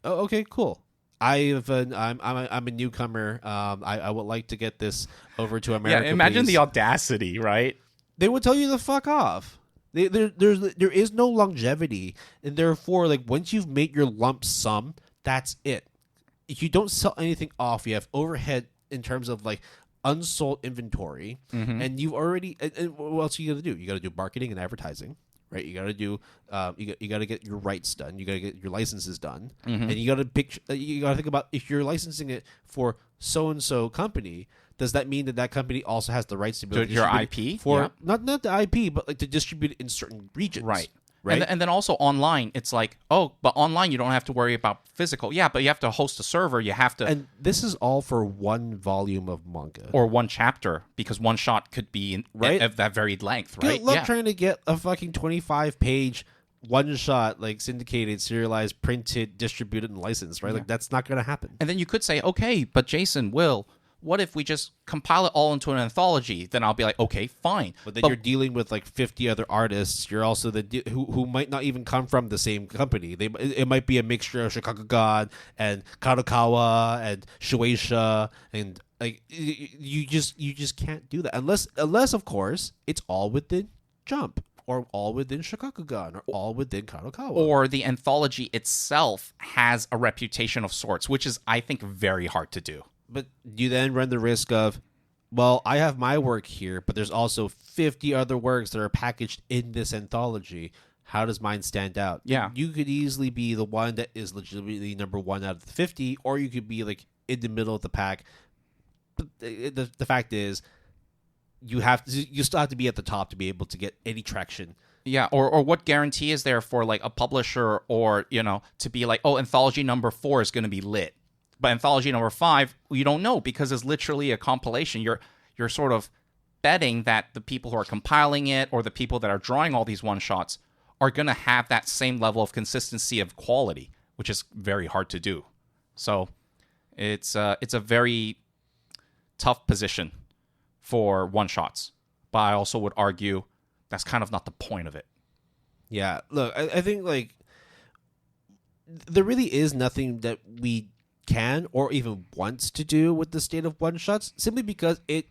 Oh, okay, cool. I'm a newcomer. I would like to get this over to America. Yeah, imagine please. the audacity, right? They would tell you to fuck off. There is no longevity, and therefore, once you've made your lump sum, that's it. If you don't sell anything off, you have overhead in terms of unsold inventory, and you've already. And what else are you gonna do? You got to do marketing and advertising. Right, you got to do, you got to get your rights done. You got to get your licenses done, and you got to you got to think about if you're licensing it for so and so company. Does that mean that company also has the rights to build your IP for not the IP, but to distribute it in certain regions? Right. Right. And then also online, it's but online you don't have to worry about physical. Yeah, but you have to host a server. You have to. And this is all for one volume of manga. Or one chapter, because one shot could be of that very length, right? Good luck trying to get a fucking 25-page one shot, syndicated, serialized, printed, distributed, and licensed, right? That's not going to happen. And then you could say, okay, but Jason, what if we just compile it all into an anthology? Then I'll be like, okay, fine. But then you're dealing with 50 other artists. You're also who might not even come from the same company. It might be a mixture of Shikakugan and Kadokawa and Shueisha, and you just can't do that unless of course it's all within Jump or all within Shikakugan or all within Kadokawa. Or the anthology itself has a reputation of sorts, which is I think very hard to do. But you then run the risk of, well, I have my work here, but there's also 50 other works that are packaged in this anthology. How does mine stand out? Yeah. You could easily be the one that is legitimately number 1 out of the 50, or you could be in the middle of the pack. But the fact is, you still have to be at the top to be able to get any traction. Yeah, or what guarantee is there for a publisher or, to be anthology number 4 is going to be lit. But anthology number 5, you don't know because it's literally a compilation. You're sort of betting that the people who are compiling it or the people that are drawing all these one-shots are going to have that same level of consistency of quality, which is very hard to do. So it's a very tough position for one-shots. But I also would argue that's kind of not the point of it. Yeah, look, I think, like, there really is nothing that we can or even wants to do with the state of one-shots, simply because it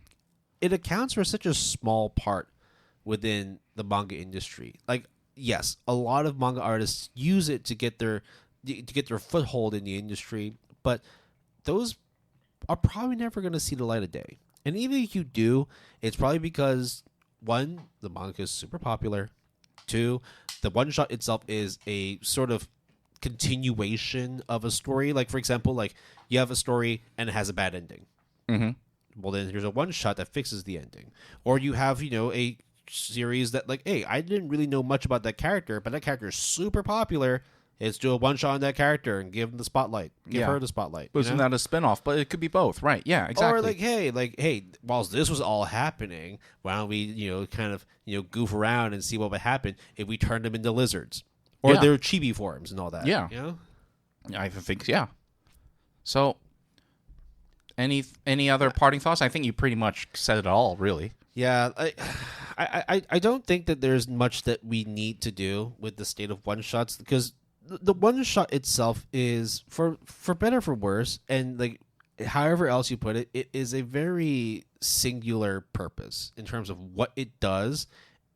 accounts for such a small part within the manga industry. Like, yes, a lot of manga artists use it to get their foothold in the industry, but those are probably never going to see the light of day. And even if you do, it's probably because, one, the manga is super popular. Two, the one shot itself is a sort of continuation of a story. Like, for example, like, you have a story and it has a bad ending. Mm-hmm. Well, then here's a one shot that fixes the ending. Or you have, a series that, like, hey, I didn't really know much about that character, but that character is super popular. Let's do a one shot on that character and give him the spotlight. Give her the spotlight. Wasn't that a spinoff? But it could be both, right? Yeah, exactly. Or hey, whilst this was all happening, why don't we, kind of, goof around and see what would happen if we turned them into lizards or their chibi forms and all that. Yeah, I think So, any other parting thoughts? I think you pretty much said it all, really. Yeah, I don't think that there's much that we need to do with the state of one shots, because the one shot itself is, for better or for worse, and like however else you put it, it is a very singular purpose in terms of what it does,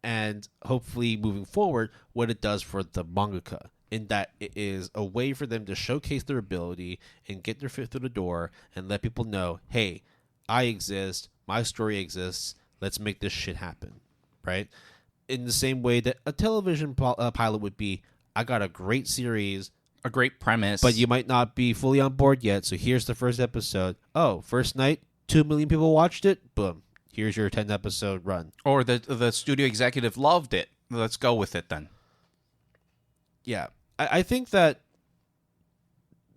and hopefully moving forward, what it does for the mangaka. In that it is a way for them to showcase their ability and get their foot through the door and let people know, hey, I exist, my story exists, let's make this shit happen, right? In the same way that a television pilot would be, I got a great series, a great premise, but you might not be fully on board yet, so here's the first episode. Oh, first night, 2 million people watched it, boom, here's your 10-episode run. Or the studio executive loved it, let's go with it then. Yeah, I think that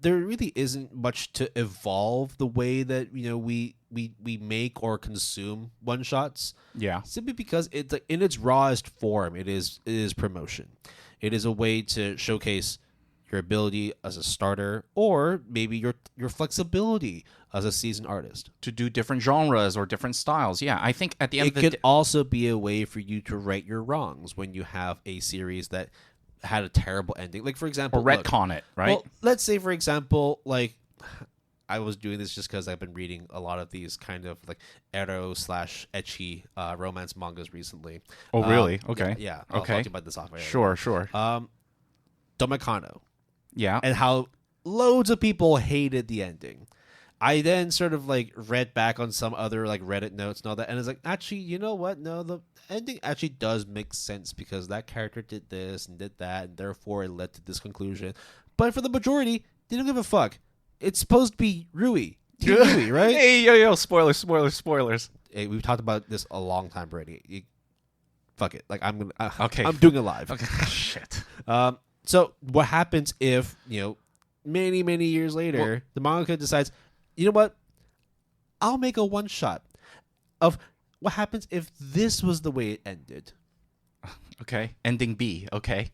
there really isn't much to evolve the way that we make or consume one shots. Yeah, simply because it's in its rawest form, it is promotion. It is a way to showcase your ability as a starter, or maybe your flexibility as a seasoned artist to do different genres or different styles. Yeah, I think at the end it could also be a way for you to right your wrongs when you have a series that had a terrible ending. Like, for example, or retcon it, right? Well, let's say, for example, like, I was doing this just because I've been reading a lot of these kind of like ero/ecchi romance mangas recently. Oh, really? Okay. Yeah. I'll talk to you about this off air. Sure. Domekano. Yeah. And how loads of people hated the ending. I then sort of like read back on some other like Reddit notes and all that, and it's like, actually, you know what? No, the ending actually does make sense because that character did this and did that, and therefore it led to this conclusion. But for the majority, they don't give a fuck. It's supposed to be Rui. Team Rui, right? Hey, yo, spoilers. Hey, we've talked about this a long time already. Fuck it. Like, I'm gonna. Okay. I'm doing it live. Okay. Shit. So what happens if many years later the mangaka decides, you know what? I'll make a one shot of what happens if this was the way it ended. Okay. Ending B. Okay.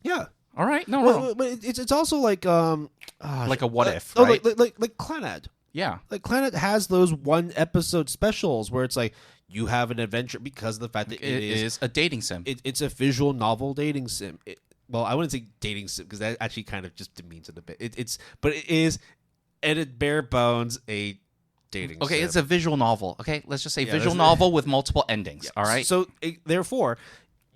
Yeah. All right. No. But it's also like like a what if, right? Like Clannad. Yeah. Like Clannad has those 1 episode specials where it's like you have an adventure because of the fact that it is a dating sim. It's a visual novel dating sim. Well, I wouldn't say dating sim because that actually kind of just demeans it a bit. But it is, at its bare bones, a dating sim. It's a visual novel. Okay, let's just say visual novel with multiple endings. Yeah. All right. So therefore,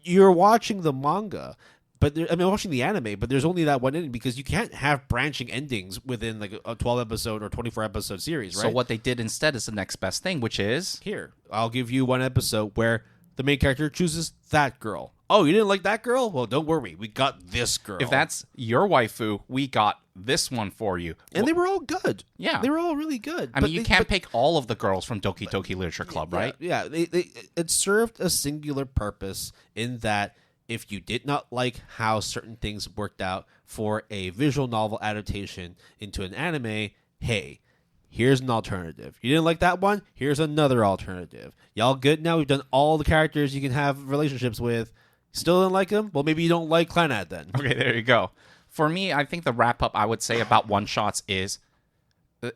you're watching the manga, but watching the anime, but there's only that one ending because you can't have branching endings within like a 12 episode or 24 episode series, right? So what they did instead is the next best thing, which is here. I'll give you one episode where the main character chooses that girl. Oh, you didn't like that girl? Well, don't worry. We got this girl. If that's your waifu, we got this one for you. And they were all good. Yeah. They were all really good. I mean, you can't pick all of the girls from Doki Doki Literature Club, right? Yeah. It served a singular purpose in that if you did not like how certain things worked out for a visual novel adaptation into an anime, hey, here's an alternative. You didn't like that one? Here's another alternative. Y'all good now? We've done all the characters you can have relationships with. Still didn't like them? Well, maybe you don't like Clannad then. Okay, there you go. For me, I think the wrap-up I would say about one-shots is,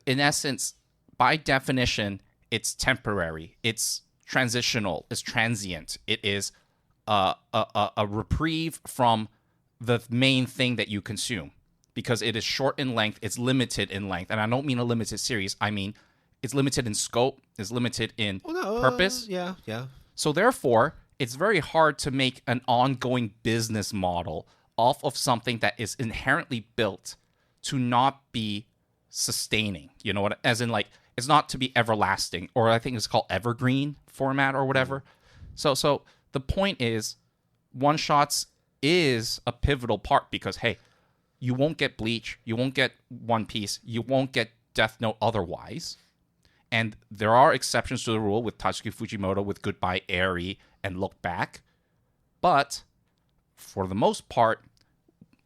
in essence, by definition, It's temporary. It's transitional. It's transient. It is a reprieve from the main thing that you consume, because it is short in length. It's limited in length. And I don't mean a limited series. I mean it's limited in scope. It's limited in purpose. Yeah. So therefore, it's very hard to make an ongoing business model off of something that is inherently built to not be sustaining. You know what? As in, like, it's not to be everlasting, or I think it's called evergreen format or whatever. So the point is, one shots is a pivotal part, because hey, you won't get Bleach, you won't get One Piece, you won't get Death Note otherwise. And there are exceptions to the rule with Tatsuki Fujimoto with Goodbye Eri and Look Back. But for the most part,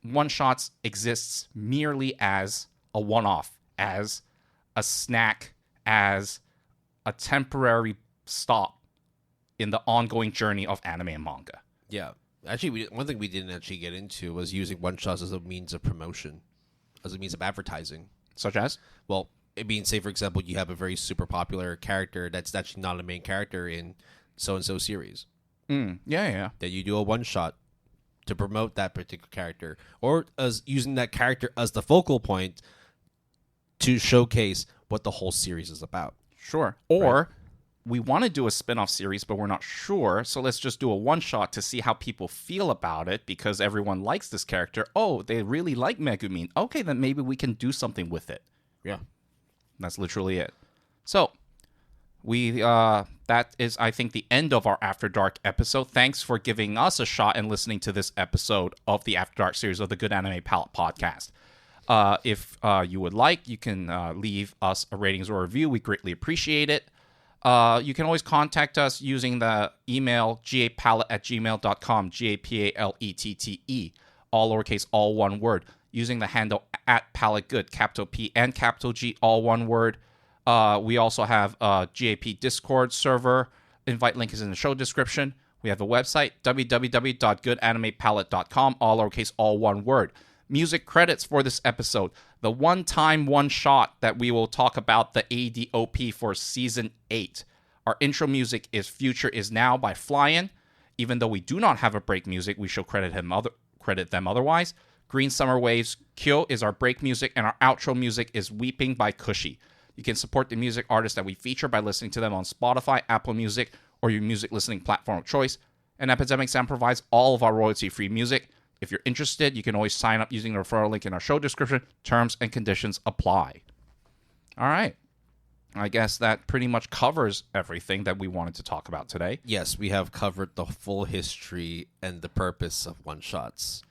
one shots exists merely as a one-off, as a snack, as a temporary stop in the ongoing journey of anime and manga. Yeah. Actually, one thing we didn't actually get into was using one-shots as a means of promotion, as a means of advertising. Such as? Well, I mean, say, for example, you have a very super popular character that's actually not a main character in so-and-so series. Yeah. That you do a one-shot to promote that particular character, or as using that character as the focal point to showcase what the whole series is about. Sure. Or we want to do a spin-off series, but we're not sure, so let's just do a one-shot to see how people feel about it, because everyone likes this character. Oh, they really like Megumin. Okay, then maybe we can do something with it. Yeah. That's literally it. So, that is, I think, the end of our After Dark episode. Thanks for giving us a shot and listening to this episode of the After Dark series of the Good Anime Palette podcast. If you would like, you can leave us a ratings or review. We greatly appreciate it. You can always contact us using the email gapalette@gmail.com, GAPALETTE, all lowercase, all one word, using the handle @PaletteGood, capital P and capital G, all one word. We also have a GAP Discord server. Invite link is in the show description. We have a website, www.goodanimepalette.com, all lowercase, all one word. Music credits for this episode. The one-time one-shot that we will talk about, the ADOP for Season 8. Our intro music is Future Is Now by FLYIN. Even though we do not have a break music, we shall credit them otherwise. Green Summer Waves, Qeeo is our break music, and our outro music is Weeping by Cushy. You can support the music artists that we feature by listening to them on Spotify, Apple Music, or your music listening platform of choice. And Epidemic Sound provides all of our royalty-free music. If you're interested, you can always sign up using the referral link in our show description. Terms and conditions apply. All right. I guess that pretty much covers everything that we wanted to talk about today. Yes, we have covered the full history and the purpose of one-shots.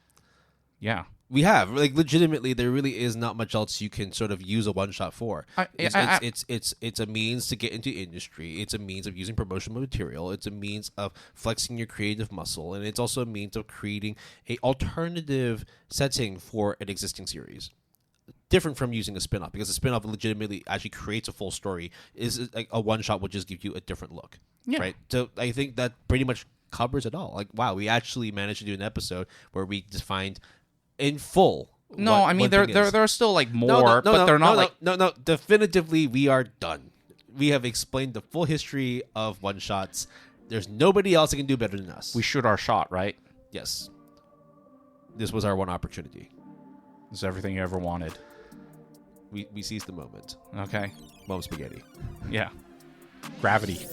Yeah. We have. Like, legitimately, there really is not much else you can sort of use a one-shot for. It's a means to get into industry. It's a means of using promotional material. It's a means of flexing your creative muscle. And it's also a means of creating an alternative setting for an existing series. Different from using a spin-off, because a spin-off legitimately actually creates a full story. Is like a one-shot will just give you a different look. Yeah. Right? So I think that pretty much covers it all. Like, wow, we actually managed to do an episode where we defined in full. No, I mean there are still like more, but they're not like no. Definitively, we are done. We have explained the full history of one shots. There's nobody else that can do better than us. We shoot our shot, right? Yes. This was our one opportunity. This is everything you ever wanted. We seized the moment. Okay. Mom spaghetti. Yeah. Gravity.